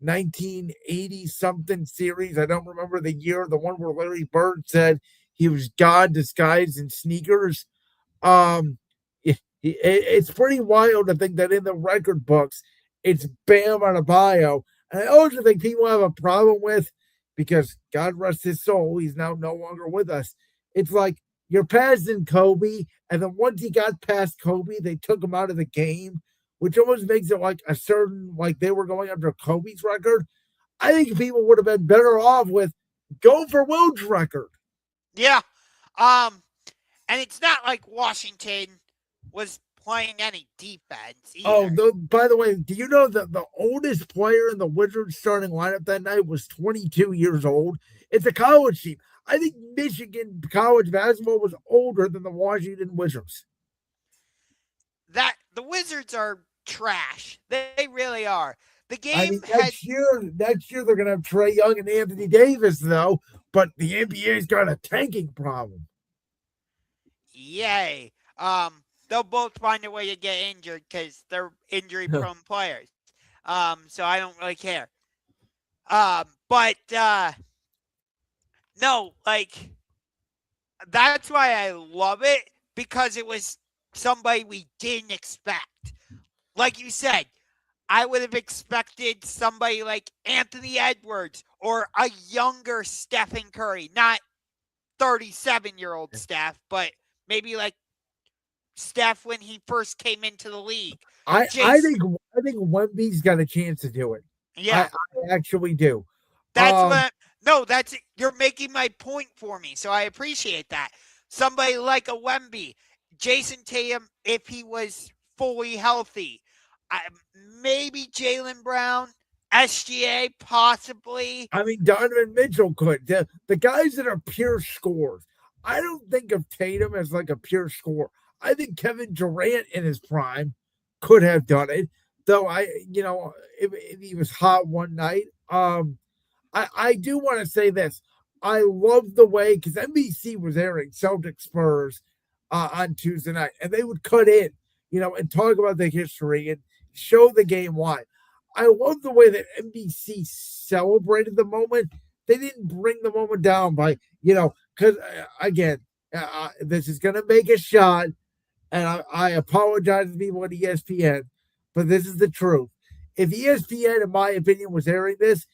S3: 1980-something series. I don't remember the year, the one where Larry Bird said he was God disguised in sneakers. It's pretty wild to think that in the record books, it's Bam Adebayo. And I also think people have a problem with, because God rest his soul, he's now no longer with us. It's like you're passing Kobe, and then once he got past Kobe, they took him out of the game, which almost makes it like they were going after Kobe's record. I think people would have been better off with go for Wilt's record.
S2: Yeah. And it's not like Washington was playing any defense either.
S3: By the way, do you know that the oldest player in the Wizards starting lineup that night was 22 years old? It's a college team. I think Michigan college basketball was older than the Washington Wizards.
S2: The Wizards are trash. They really are. The game
S3: next year they're going to have Trae Young and Anthony Davis, though, but the NBA's got a tanking problem.
S2: Yay. They'll both find a way to get injured because they're injury-prone players. So I don't really care. No, that's why I love it, because it was somebody we didn't expect. Like you said, I would have expected somebody like Anthony Edwards or a younger Stephen Curry, not 37-year-old Steph, but maybe like Steph when he first came into the league.
S3: I think Wemby's got a chance to do it.
S2: Yeah,
S3: I actually do.
S2: You're making my point for me, so I appreciate that. Somebody like a Wemby, Jason Tatum, if he was fully healthy, maybe Jaylen Brown, SGA, possibly.
S3: I mean, Donovan Mitchell could. The guys that are pure scorers. I don't think of Tatum as like a pure scorer. I think Kevin Durant in his prime could have done it, though. If he was hot one night. I do want to say this. I love the way, because NBC was airing Celtic Spurs on Tuesday night, and they would cut in, and talk about the history and show the game live. I love the way that NBC celebrated the moment. They didn't bring the moment down by, because again, this is going to make a shot, and I apologize to people at ESPN, but this is the truth. If ESPN, in my opinion, was airing this,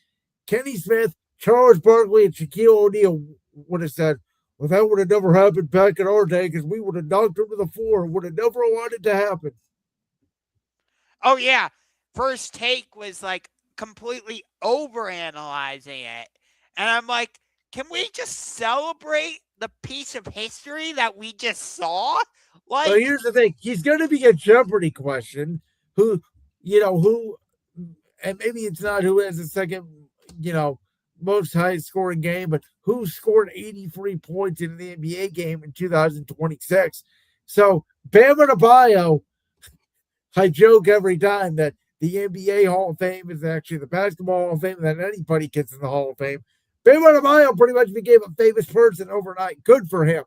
S3: Kenny Smith, Charles Barkley, and Shaquille O'Neal would have said, well, that would have never happened back in our day because we would have knocked him to the floor and would have never allowed it to happen.
S2: Oh, yeah. First Take was like completely overanalyzing it. And I'm like, can we just celebrate the piece of history that we just saw?
S3: Well, here's the thing. He's going to be a Jeopardy question. Who, and maybe it's not who has the second, most high scoring game, but who scored 83 points in the NBA game in 2026. So Bam Adebayo, I joke every time that the NBA Hall of Fame is actually the Basketball Hall of Fame, that anybody gets in the Hall of Fame. Bam Adebayo pretty much became a famous person overnight. Good for him.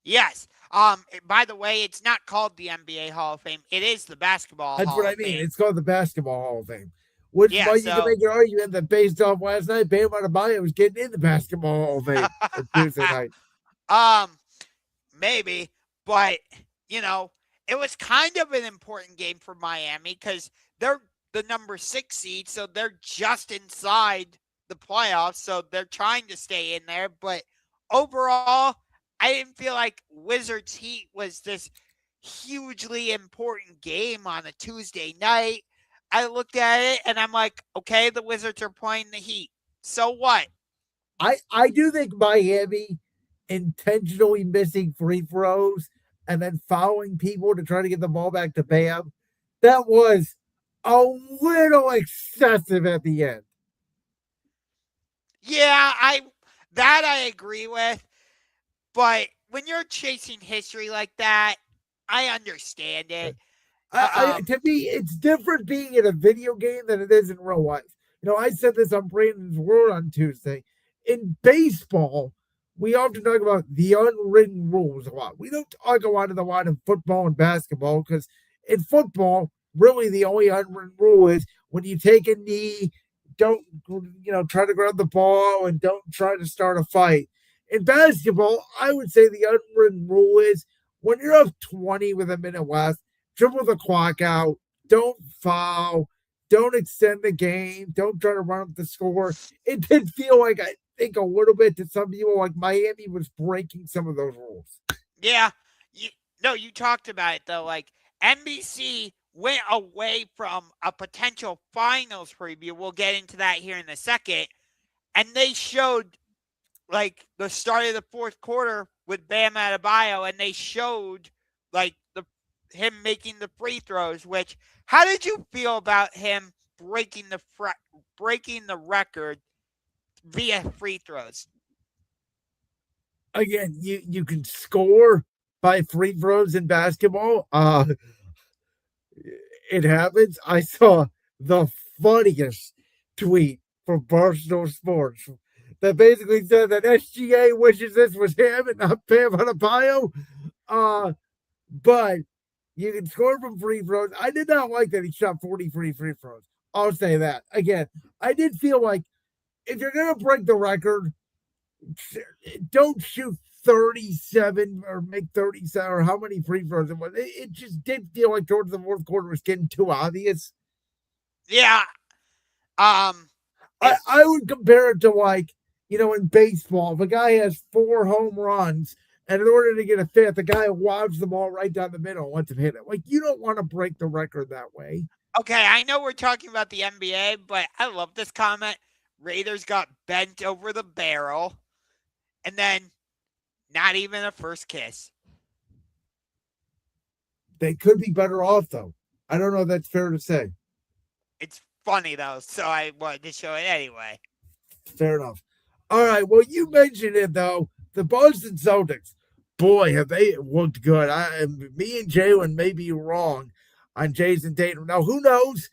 S2: Yes. By the way, it's not called the NBA Hall of Fame. It is the Basketball
S3: That's
S2: Hall
S3: what I
S2: of
S3: mean.
S2: Fame.
S3: It's called the Basketball Hall of Fame. Which
S2: Yeah,
S3: might you can
S2: so
S3: make an argument that based off last night, Bam Adebayo was getting in the Basketball Hall of Fame on Tuesday night.
S2: maybe, but you know, it was kind of an important game for Miami because they're the number 6 seed, so they're just inside the playoffs, so they're trying to stay in there. But overall, I didn't feel like Wizards Heat was this hugely important game on a Tuesday night. I looked at it and I'm like, okay, the Wizards are playing the Heat. So what?
S3: I do think Miami intentionally missing free throws and then fouling people to try to get the ball back to Bam, that was a little excessive at the end.
S2: Yeah, I agree with. But when you're chasing history like that, I understand it.
S3: To me, it's different being in a video game than it is in real life. I said this on Brandon's World on Tuesday. In baseball, we often talk about the unwritten rules a lot. We don't talk a lot in football and basketball because in football, really the only unwritten rule is when you take a knee, don't try to grab the ball and don't try to start a fight. In basketball, I would say the unwritten rule is when you're up 20 with a minute left, dribble the clock out, don't foul, don't extend the game, don't try to run up the score. It did feel like, I think, a little bit to some people like Miami was breaking some of those rules.
S2: Yeah. You talked about it, though. Like, NBC went away from a potential finals preview. We'll get into that here in a second. And they showed, like, the start of the fourth quarter with Bam Adebayo, and they showed, like, him making the free throws, which, how did you feel about him breaking the record via free throws?
S3: Again, you can score by free throws in basketball. It happens. I saw the funniest tweet from Barstool Sports that basically said that SGA wishes this was him and not Bam Adebayo. But you can score from free throws. I did not like that he shot 43 free throws. I'll say that. Again, I did feel like if you're going to break the record, don't shoot 37 or make 37 or how many free throws it was. It just did feel like towards the fourth quarter was getting too obvious.
S2: Yeah.
S3: I would compare it to, like, in baseball, if a guy has 4 home runs, and in order to get a fifth, the guy lobs the ball right down the middle and lets him hit it. Like, you don't want to break the record that way.
S2: Okay, I know we're talking about the NBA, but I love this comment. Raiders got bent over the barrel, and then not even a first kiss.
S3: They could be better off, though. I don't know if that's fair to say.
S2: It's funny, though, so I wanted to show it anyway.
S3: Fair enough. All right, well, you mentioned it, though. The Boston Celtics, boy, have they looked good. Me and Jalen may be wrong on Jason Tatum. Now, who knows?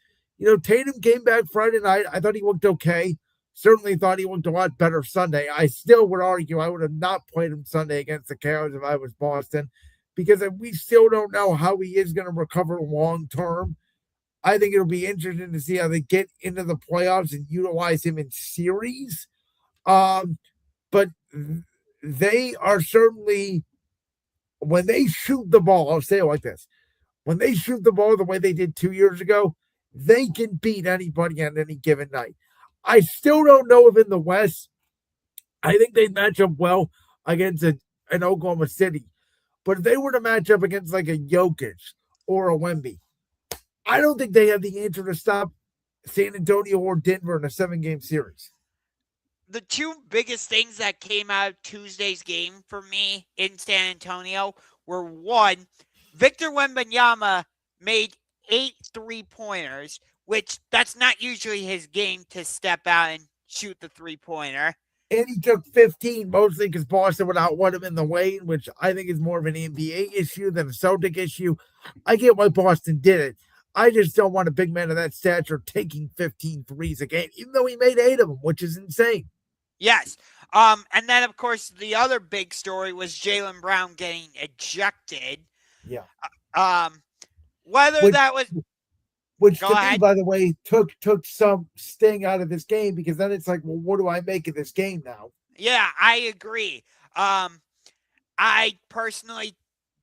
S3: Tatum came back Friday night. I thought he looked okay. Certainly thought he looked a lot better Sunday. I still would argue I would have not played him Sunday against the Cavs if I was Boston, because we still don't know how he is going to recover long term. I think it'll be interesting to see how they get into the playoffs and utilize him in series. But they are certainly, when they shoot the ball, I'll say it like this. When they shoot the ball the way they did 2 years ago, they can beat anybody on any given night. I still don't know if in the West, I think they match up well against an Oklahoma City. But if they were to match up against like a Jokic or a Wemby, I don't think they have the answer to stop San Antonio or Denver in a 7-game series.
S2: The two biggest things that came out of Tuesday's game for me in San Antonio were, one, Victor Wembanyama made 8 3-pointers, which that's not usually his game to step out and shoot the 3-pointer.
S3: And he took 15, mostly because Boston would outwon him in the lane, which I think is more of an NBA issue than a Celtic issue. I get why Boston did it. I just don't want a big man of that stature taking 15 threes a game, even though he made 8 of them, which is insane.
S2: Yes. And then, of course, the other big story was Jaylen Brown getting ejected.
S3: Yeah.
S2: Whether that was...
S3: Which
S2: Go
S3: to
S2: ahead.
S3: me, by the way, took some sting out of this game, because then it's like, well, what do I make of this game now?
S2: Yeah, I agree. I personally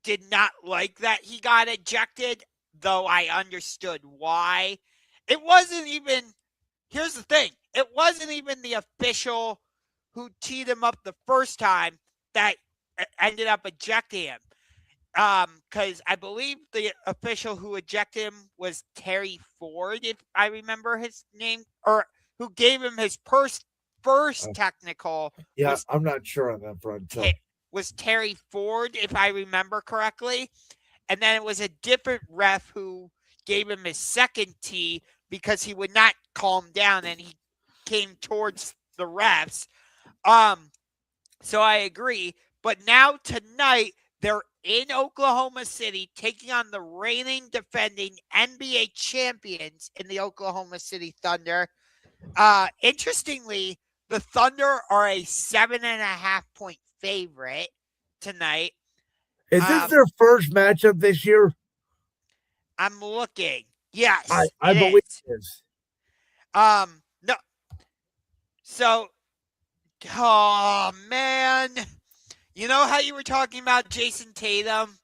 S2: did not like that he got ejected, though I understood why. It wasn't even... Here's the thing. It wasn't even the official who teed him up the first time that ended up ejecting him. Because I believe the official who ejected him was Terry Ford, if I remember his name, or who gave him his first technical.
S3: Yeah, I'm not sure on that front. So.
S2: Was Terry Ford, if I remember correctly. And then it was a different ref who gave him his second tee because he would not calm down and he came towards the refs. So I agree. But now tonight, they're in Oklahoma City taking on the reigning defending NBA champions in the Oklahoma City Thunder. Interestingly, the Thunder are a 7.5-point favorite tonight.
S3: Is this their first matchup this year?
S2: I'm looking. Yes,
S3: I believe it is.
S2: No. So, oh man, you know how you were talking about Jason Tatum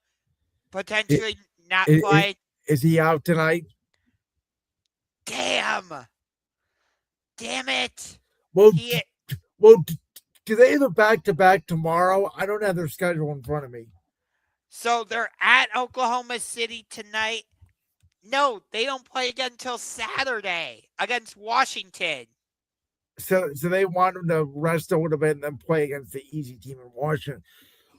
S2: potentially not playing?
S3: Is he out tonight?
S2: Damn it.
S3: Well, do they have a back-to-back tomorrow? I don't have their schedule in front of me.
S2: So they're at Oklahoma City tonight. No, they don't play again until Saturday against Washington.
S3: So they want them to rest a little bit and then play against the easy team in Washington.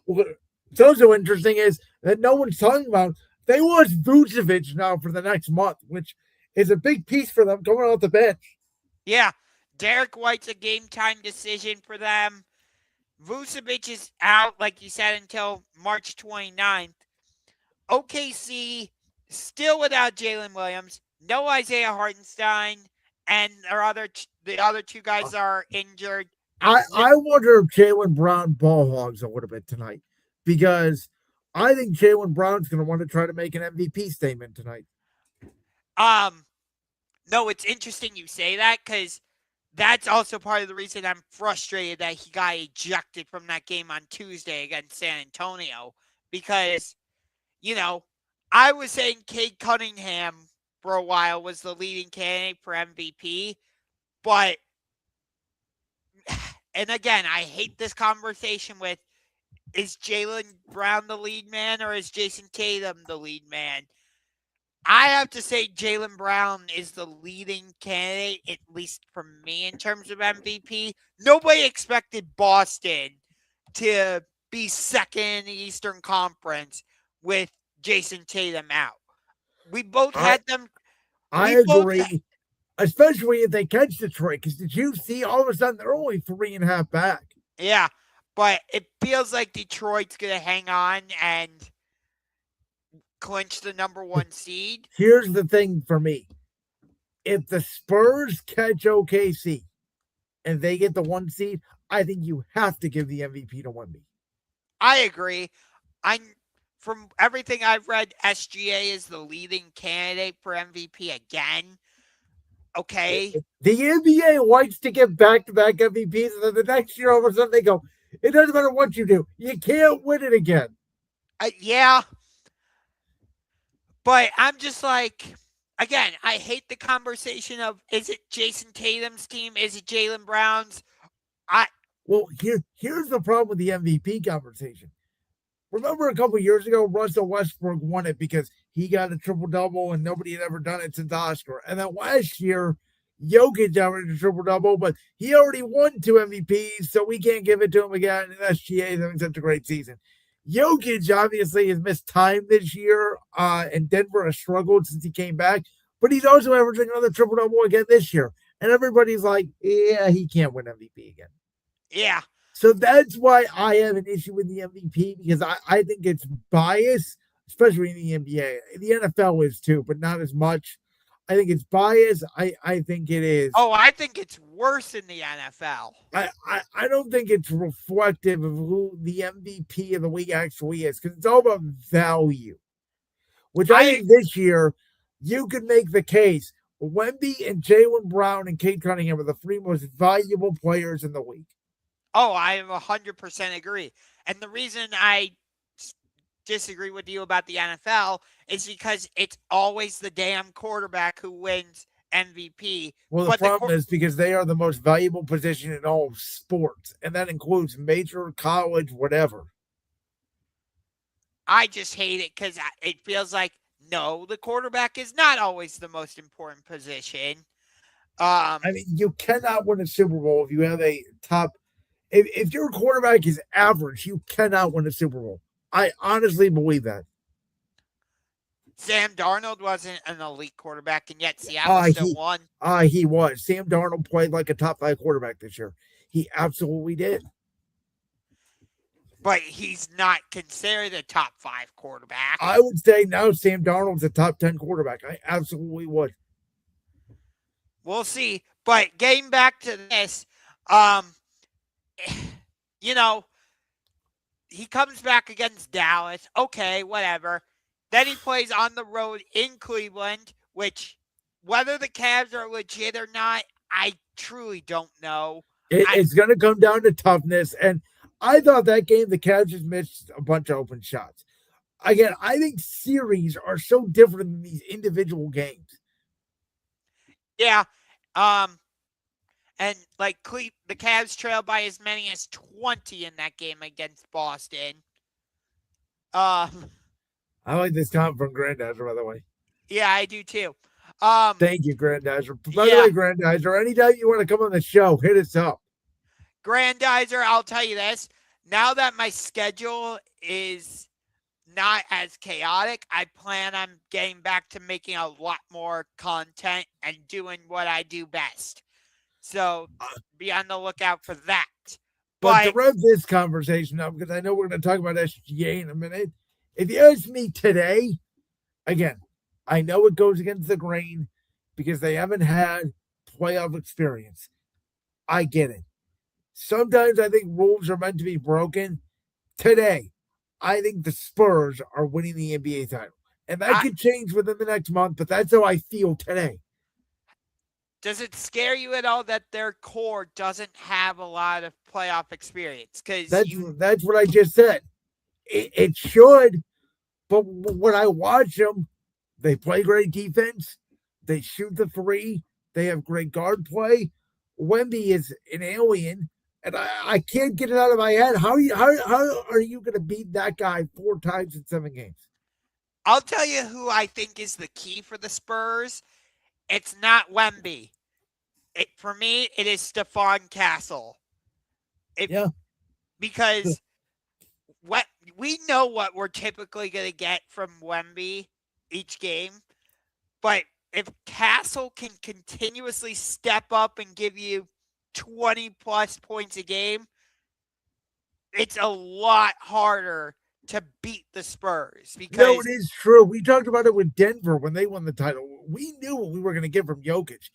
S3: What's also interesting is that no one's talking about, they lost Vucevic now for the next month, which is a big piece for them going off the bench.
S2: Yeah, Derek White's a game-time decision for them. Vucevic is out, like you said, until March 29th. OKC still without Jalen Williams, no Isaiah Hartenstein, and the other two guys are injured.
S3: I wonder if Jaylen Brown ball hogs a little bit tonight, because I think Jaylen Brown's going to want to try to make an MVP statement tonight.
S2: No, it's interesting you say that, because that's also part of the reason I'm frustrated that he got ejected from that game on Tuesday against San Antonio, because, I was saying Cade Cunningham for a while was the leading candidate for MVP, but, and again, I hate this conversation with, is Jaylen Brown the lead man or is Jason Tatum the lead man? I have to say Jaylen Brown is the leading candidate, at least for me, in terms of MVP. Nobody expected Boston to be second in the Eastern Conference with Jason Tatum out. We both had them.
S3: I agree, especially if they catch Detroit, because did you see all of a sudden they're only 3.5 back?
S2: Yeah, but it feels like Detroit's going to hang on and clinch the number 1 seed.
S3: Here's the thing for me. If the Spurs catch OKC and they get the 1 seed, I think you have to give the MVP to Wemby.
S2: I agree. From everything I've read, SGA is the leading candidate for MVP again. Okay.
S3: The NBA likes to give back-to-back MVPs, and then the next year all of a sudden they go, it doesn't matter what you do. You can't win it again.
S2: Yeah. But I'm just like, again, I hate the conversation of, is it Jason Tatum's team? Is it Jaylen Brown's?
S3: Well, here's the problem with the MVP conversation. Remember a couple years ago, Russell Westbrook won it because he got a triple-double and nobody had ever done it since Oscar. And then last year, Jokic averaged a triple-double, but he already won 2 MVPs, so we can't give it to him again. And SGA is having such a great season. Jokic obviously has missed time this year, and Denver has struggled since he came back, but he's also averaging another triple-double again this year. And everybody's like, yeah, he can't win MVP again.
S2: Yeah.
S3: So that's why I have an issue with the MVP, because I think it's bias especially in the NBA. The NFL is too, but not as much. I think it's biased. I think it is.
S2: Oh, I think it's worse in the NFL.
S3: I don't think it's reflective of who the MVP of the week actually is, because it's all about value. Which I think this year you could make the case Wemby and Jaylen Brown and Cade Cunningham are the three most valuable players in the league.
S2: Oh, I 100% agree. And the reason I disagree with you about the NFL is because it's always the damn quarterback who wins MVP.
S3: Well, the problem is because they are the most valuable position in all of sports, and that includes major, college, whatever.
S2: I just hate it because it feels like, no, the quarterback is not always the most important position.
S3: I mean, you cannot win a Super Bowl if you have a top. If your quarterback is average, you cannot win a Super Bowl. I honestly believe that.
S2: Sam Darnold wasn't an elite quarterback, and yet Seattle still won.
S3: He was. Sam Darnold played like a top 5 quarterback this year. He absolutely did.
S2: But he's not considered a top 5 quarterback.
S3: I would say now Sam Darnold's a top 10 quarterback. I absolutely would.
S2: We'll see. But getting back to this, he comes back against Dallas. Okay, whatever. Then he plays on the road in Cleveland, which whether the Cavs are legit or not, I truly don't know.
S3: It's going to come down to toughness. And I thought that game, the Cavs just missed a bunch of open shots. Again, I think series are so different than these individual games.
S2: Yeah. And like the Cavs trailed by as many as 20 in that game against Boston.
S3: I like this comment from Grandizer, by the way.
S2: Yeah, I do too.
S3: Thank you, Grandizer. By the way, Grandizer, anytime you want to come on the show, hit us up.
S2: Grandizer, I'll tell you this. Now that my schedule is not as chaotic, I plan on getting back to making a lot more content and doing what I do best. So be on the lookout for that.
S3: But to wrap this conversation up, because I know we're going to talk about SGA in a minute, if you ask me today, again, I know it goes against the grain because they haven't had playoff experience. I get it. Sometimes I think rules are meant to be broken. Today, I think the Spurs are winning the NBA title. And that could change within the next month, but that's how I feel today.
S2: Does it scare you at all that their core doesn't have a lot of playoff experience? Because
S3: that's what I just said. It should, but when I watch them, they play great defense. They shoot the three. They have great guard play. Wemby is an alien, and I can't get it out of my head. How are you going to beat that guy 4 times in 7 games?
S2: I'll tell you who I think is the key for the Spurs. It's not Wemby. For me, it is Stephon Castle. Because we know what we're typically going to get from Wemby each game. But if Castle can continuously step up and give you 20-plus points a game, it's a lot harder to beat the Spurs. Because
S3: no, it is true. We talked about it with Denver when they won the title. We knew what we were going to get from Jokic.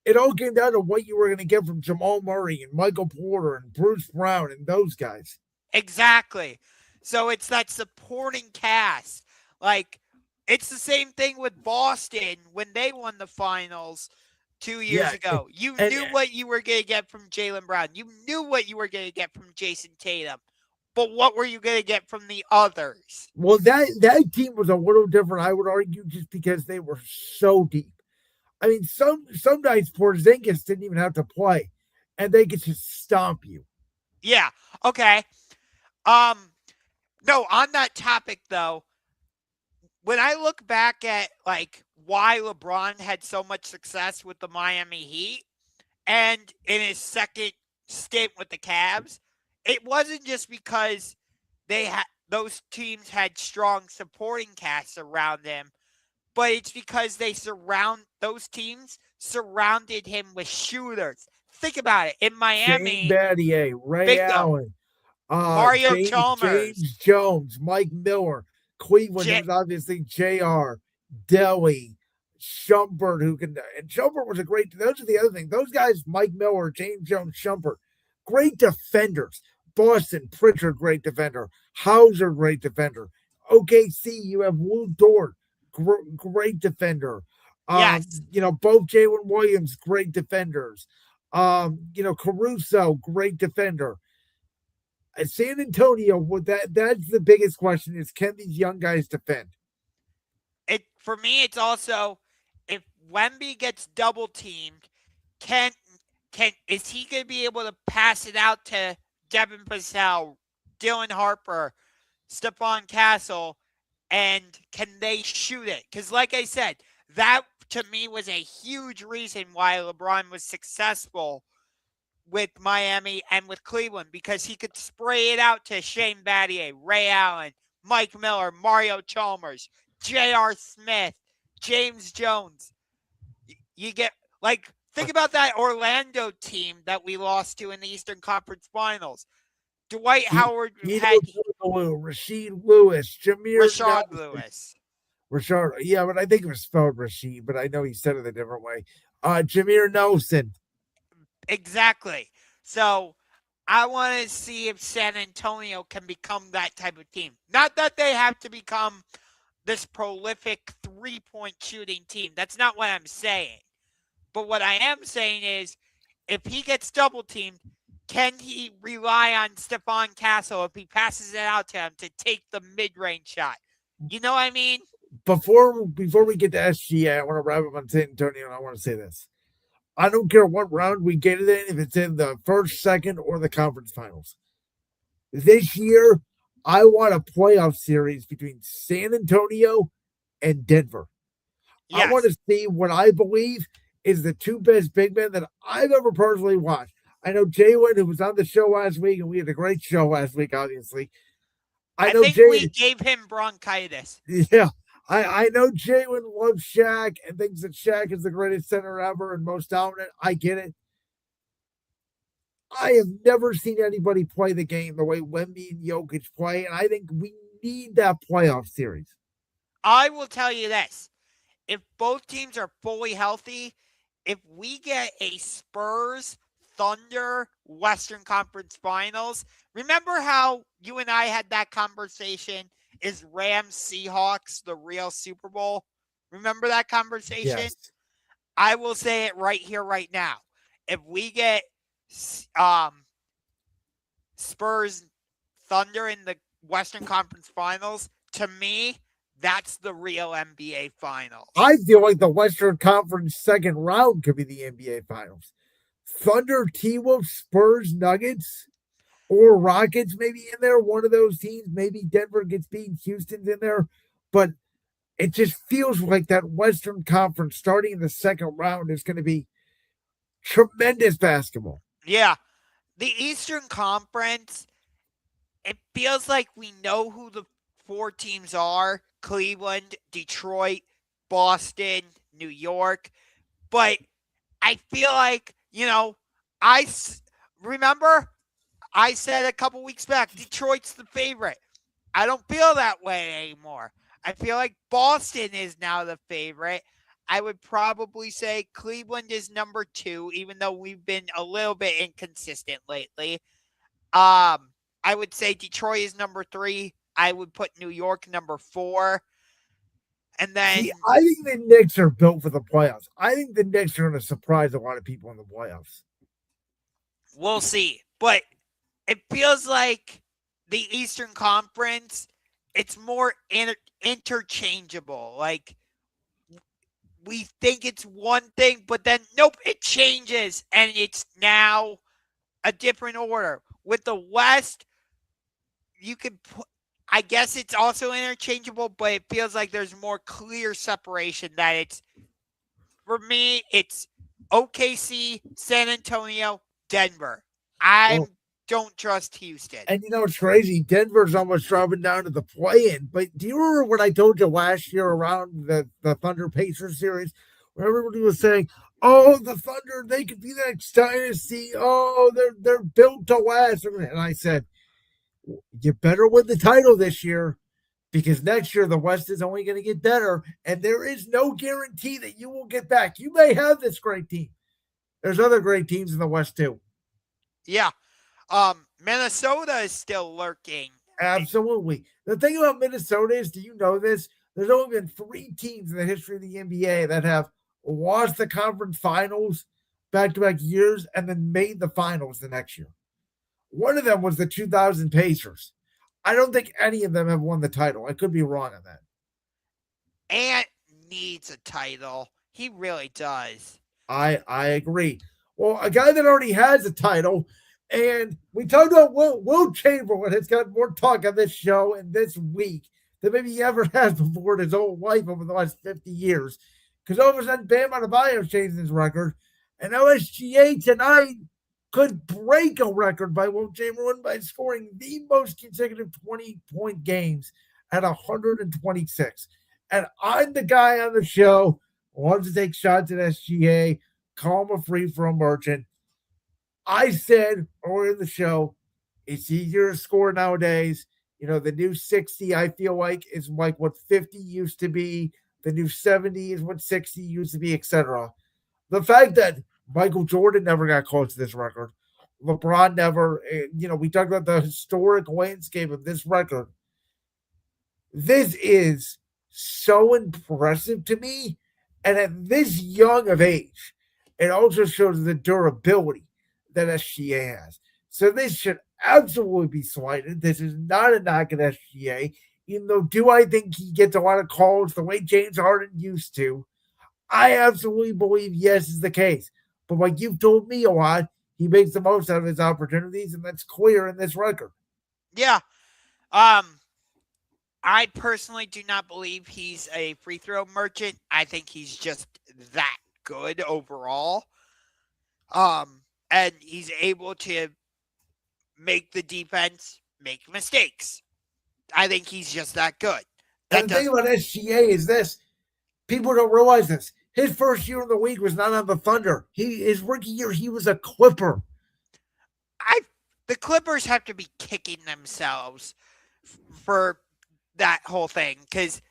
S3: It all came down to what you were going to get from Jamal Murray and Michael Porter and Bruce Brown and those guys.
S2: Exactly. So it's that supporting cast. Like, it's the same thing with Boston when they won the finals 2 years ago. You knew what you were going to get from Jaylen Brown. You knew what you were going to get from Jason Tatum. But what were you going to get from the others?
S3: Well, that team was a little different, I would argue, just because they were so deep. I mean, some nights Porzingis didn't even have to play, and they could just stomp you.
S2: Yeah. Okay. No, on that topic, though, when I look back at, like, why LeBron had so much success with the Miami Heat and in his second stint with the Cavs, it wasn't just because those teams had strong supporting casts around them, but it's because those teams surrounded him with shooters. Think about it. In Miami,
S3: Shane Battier, Ray Allen,
S2: Mario Chalmers,
S3: James Jones, Mike Miller. Cleveland, it was obviously JR, Delhi, Shumpert, and Shumpert was a great, those are the other thing. Those guys, Mike Miller, James Jones, Shumpert, great defenders. Boston, Pritchard, great defender. Hauser, great defender. OKC, you have Lou Dort, great defender.
S2: Yes.
S3: Both Jalen Williams, great defenders. Caruso, great defender. At San Antonio, that's the biggest question is, can these young guys defend?
S2: For me, it's also, if Wemby gets double teamed, is he going to be able to pass it out to Devin Vassell, Dylan Harper, Stephon Castle, and can they shoot it? Because like I said, that to me was a huge reason why LeBron was successful with Miami and with Cleveland, because he could spray it out to Shane Battier, Ray Allen, Mike Miller, Mario Chalmers, J.R. Smith, James Jones. You get, think about that Orlando team that we lost to in the Eastern Conference Finals. Dwight Howard had
S3: Rasheed Lewis,
S2: Rashard Lewis.
S3: Rashard, yeah, but I think it was spelled Rasheed, but I know he said it a different way. Jameer Nelson.
S2: Exactly. So I want to see if San Antonio can become that type of team. Not that they have to become this prolific three-point shooting team. That's not what I'm saying. But what I am saying is, if he gets double-teamed, can he rely on Stephon Castle if he passes it out to him to take the mid-range shot? You know what I mean?
S3: Before we get to SGA, I want to wrap up on San Antonio, and I want to say this. I don't care what round we get it in, if it's in the first, second, or the conference finals. This year, I want a playoff series between San Antonio and Denver. Yes. I want to see what I believe is the two best big men that I've ever personally watched. I know Jalen, who was on the show last week, and we had a great show last week, obviously.
S2: I think we gave him bronchitis.
S3: Yeah. I know Jalen loves Shaq and thinks that Shaq is the greatest center ever and most dominant. I get it. I have never seen anybody play the game the way Wemby and Jokic play, and I think we need that playoff series.
S2: I will tell you this. If both teams are fully healthy, if we get a Spurs Thunder Western Conference Finals, remember how you and I had that conversation? Is Rams Seahawks the real Super Bowl? Remember that conversation?
S3: Yes.
S2: I will say it right here, right now. If we get Spurs Thunder in the Western Conference Finals, to me, that's the real NBA Finals.
S3: I feel like the Western Conference second round could be the NBA Finals. Thunder, T-Wolves, Spurs, Nuggets, or Rockets maybe in there. One of those teams. Maybe Denver gets beaten. Houston's in there. But it just feels like that Western Conference starting in the second round is going to be tremendous basketball.
S2: Yeah. The Eastern Conference, it feels like we know who the four teams are. Cleveland, Detroit, Boston, New York. But I feel like, remember I said a couple weeks back, Detroit's the favorite. I don't feel that way anymore. I feel like Boston is now the favorite. I would probably say Cleveland is number 2, even though we've been a little bit inconsistent lately. I would say Detroit is number 3. I would put New York number 4. And then
S3: I think the Knicks are built for the playoffs. I think the Knicks are going to surprise a lot of people in the playoffs.
S2: We'll see. But it feels like the Eastern Conference, it's more interchangeable. Like, we think it's one thing, but then, nope, it changes, and it's now a different order. With the West, you could put, I guess it's also interchangeable, but it feels like there's more clear separation that it's, for me, it's OKC, San Antonio, Denver. Don't trust Houston.
S3: And it's crazy. Denver's almost dropping down to the play-in. But do you remember what I told you last year around the Thunder Pacers series, where everybody was saying, "Oh, the Thunder, they could be the next dynasty. Oh, they're built to last." And I said, "You better win the title this year, because next year the West is only going to get better, and there is no guarantee that you will get back. You may have this great team. There's other great teams in the West too.
S2: Yeah. Minnesota is still lurking.
S3: Absolutely. The thing about Minnesota is, do you know this? There's only been 3 teams in the history of the NBA that have lost the conference finals back-to-back years and then made the finals the next year. One of them was the 2000 Pacers. I don't think any of them have won the title. I could be wrong on that.
S2: Ant needs a title. He really does.
S3: I agree. Well, a guy that already has a title, and we talked about Will Chamberlain has got more talk on this show and this week than maybe he ever has before in his whole life over the last 50 years. Because all of a sudden, Bam Adebayo changed his record, and LSGA tonight could break a record by Will Chamberlain by scoring the most consecutive 20-point games at 126. And I'm the guy on the show who loves to take shots at SGA, call him a free-throw merchant. I said earlier in the show, it's easier to score nowadays. You know, the new 60, I feel like, is like what 50 used to be. The new 70 is what 60 used to be, etc. The fact that Michael Jordan never got close to this record, LeBron never, we talked about the historic landscape of this record. This is so impressive to me. And at this young of age, it also shows the durability that SGA has. So this should absolutely be slighted. This is not a knock at SGA, even though do I think he gets a lot of calls the way James Harden used to? I absolutely believe yes is the case. But like you've told me a lot, he makes the most out of his opportunities, and that's clear in this record.
S2: Yeah. I personally do not believe he's a free throw merchant. I think he's just that good overall. And he's able to make the defense make mistakes. I think he's just that good.
S3: And the thing about SGA is this. People don't realize this. His first year in the league was not on the Thunder. His rookie year, he was a Clipper.
S2: The Clippers have to be kicking themselves for that whole thing because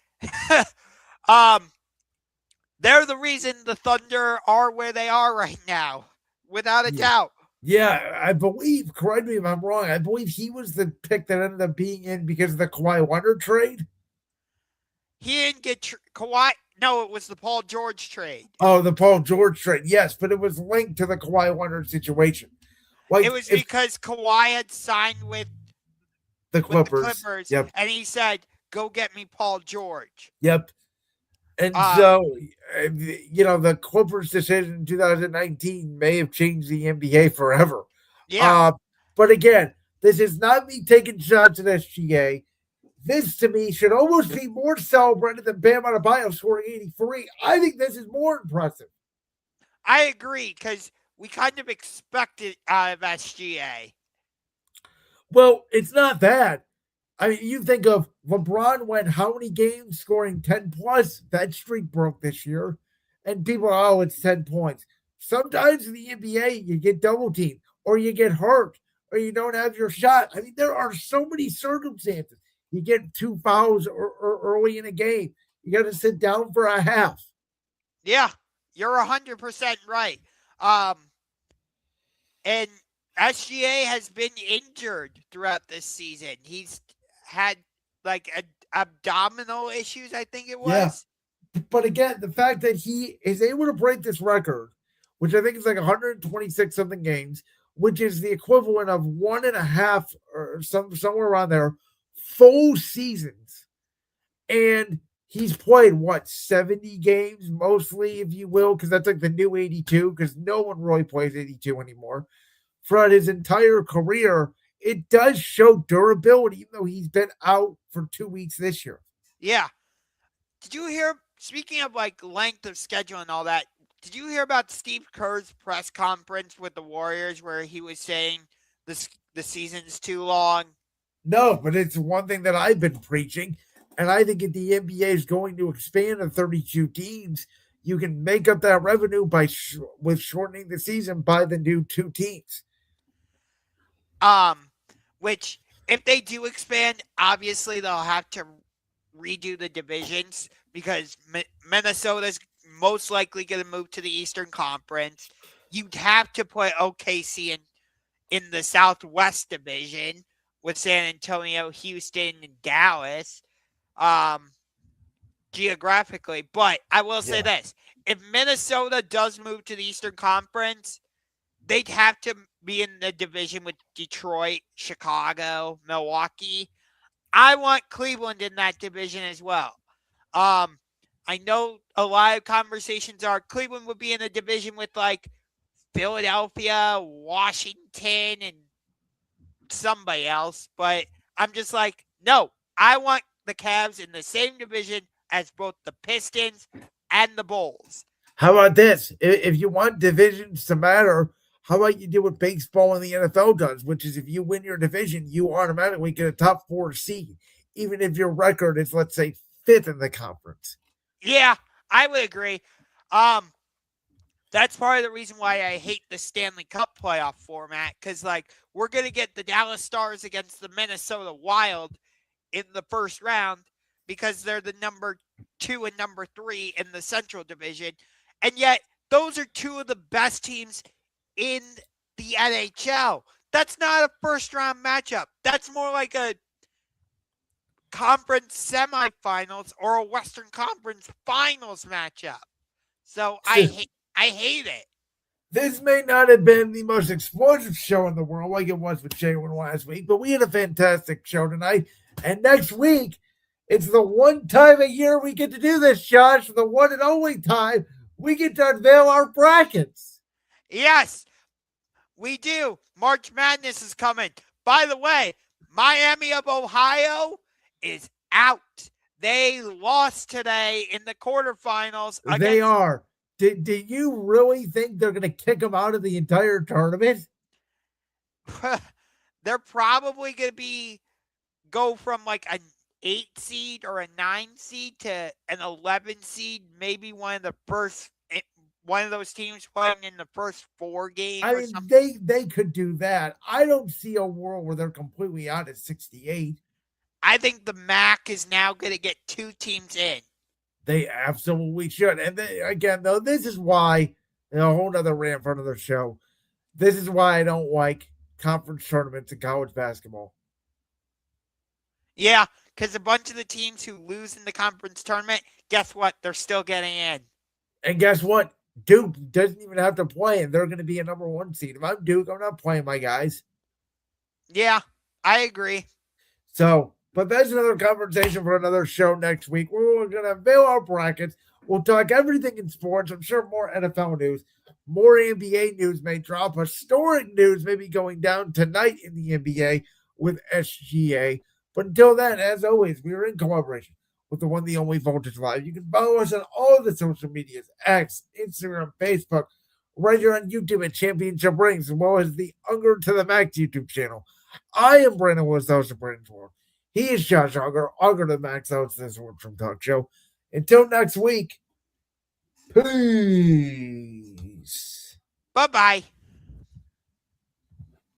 S2: they're the reason the Thunder are where they are right now, without a doubt.
S3: Yeah, I believe, correct me if I'm wrong, I believe he was the pick that ended up being in because of the Kawhi Leonard trade.
S2: He didn't get Kawhi. No, it was the Paul George trade.
S3: Oh, the Paul George trade. Yes, but it was linked to the Kawhi Leonard situation.
S2: Like, it was because Kawhi had signed with
S3: the Clippers.
S2: Yep. And he said, go get me Paul George.
S3: Yep. And so, the Clippers' decision in 2019 may have changed the NBA forever.
S2: Yeah.
S3: But again, this is not me taking shots at SGA. This, to me, should almost be more celebrated than Bam Adebayo scoring 83. I think this is more impressive.
S2: I agree, because we kind of expect it out of SGA.
S3: Well, it's not that. I mean, you think of LeBron went how many games scoring 10 plus? That streak broke this year. And people are, it's 10 points. Sometimes in the NBA, you get double teamed, or you get hurt, or you don't have your shot. I mean, there are so many circumstances. You get 2 fouls or early in a game. You got to sit down for a half.
S2: Yeah, you're 100% right. And SGA has been injured throughout this season. He's had abdominal issues, I think it was.
S3: Yeah. But again, the fact that he is able to break this record, which I think is like 126 something games, which is the equivalent of 1.5 or somewhere around there, full seasons. And he's played, 70 games mostly, if you will, because that's like the new 82, because no one really plays 82 anymore. Throughout his entire career, it does show durability, even though he's been out for 2 weeks this year.
S2: Yeah. Did you hear, speaking of length of schedule and all that, did you hear about Steve Kerr's press conference with the Warriors where he was saying the season's too long?
S3: No, but it's one thing that I've been preaching. And I think if the NBA is going to expand to 32 teams, you can make up that revenue with shortening the season by the new 2 teams.
S2: Which, if they do expand, obviously they'll have to redo the divisions because Minnesota's most likely going to move to the Eastern Conference. You'd have to put OKC in the Southwest Division with San Antonio, Houston, and Dallas geographically. But I will say this. If Minnesota does move to the Eastern Conference, they'd have to be in the division with Detroit, Chicago, Milwaukee. I want Cleveland in that division as well. I know a lot of conversations are Cleveland would be in a division with like Philadelphia, Washington, and somebody else, but I'm just like, no, I want the Cavs in the same division as both the Pistons and the Bulls.
S3: How about this? If you want divisions to matter, how about you do what baseball and the NFL does, which is if you win your division, you automatically get a top 4 seed, even if your record is, let's say, 5th in the conference.
S2: Yeah, I would agree. That's part of the reason why I hate the Stanley Cup playoff format, because like we're gonna get the Dallas Stars against the Minnesota Wild in the first round because they're the number 2 and number 3 in the Central Division, and yet those are 2 of the best teams in the NHL. That's not a first round matchup. That's more like a conference semifinals or a Western Conference finals matchup. So I hate it.
S3: This may not have been the most explosive show in the world like it was with Jalen last week, but we had a fantastic show tonight. And next week, it's the one time a year we get to do this, Josh, the one and only time we get to unveil our brackets.
S2: Yes, we do. March Madness is coming. By the way, Miami of Ohio is out. They lost today in the quarterfinals.
S3: They are. Do you really think they're going to kick them out of the entire tournament?
S2: They're probably going to go from like an 8 seed or a 9 seed to an 11 seed, maybe one of those teams playing in the first 4 games.
S3: I mean, they could do that. I don't see a world where they're completely out at 68.
S2: I think the MAC is now going to get 2 teams in.
S3: They absolutely should. And again, though, this is why, a whole nother rant for another show. This is why I don't like conference tournaments in college basketball.
S2: Yeah, because a bunch of the teams who lose in the conference tournament, guess what? They're still getting in.
S3: And guess what? Duke doesn't even have to play, and they're going to be a number 1 seed. If I'm Duke, I'm not playing my guys.
S2: Yeah, I agree.
S3: So, but that's another conversation for another show next week. We're going to unveil our brackets. We'll talk everything in sports. I'm sure more NFL news, more NBA news may drop. Historic news may be going down tonight in the NBA with SGA. But until then, as always, we are in collaboration with the one, the only Voltage Live. You can follow us on all of the social medias, X, Instagram, Facebook, right here on YouTube at Championship Rings, as well as the Ungar to the Maxx YouTube channel. I am Brandon Willis, the host of Brandon's World. He is Josh Ungar, Ungar to the Maxx, host of this World from Talk Show. Until next week, peace.
S2: Bye-bye.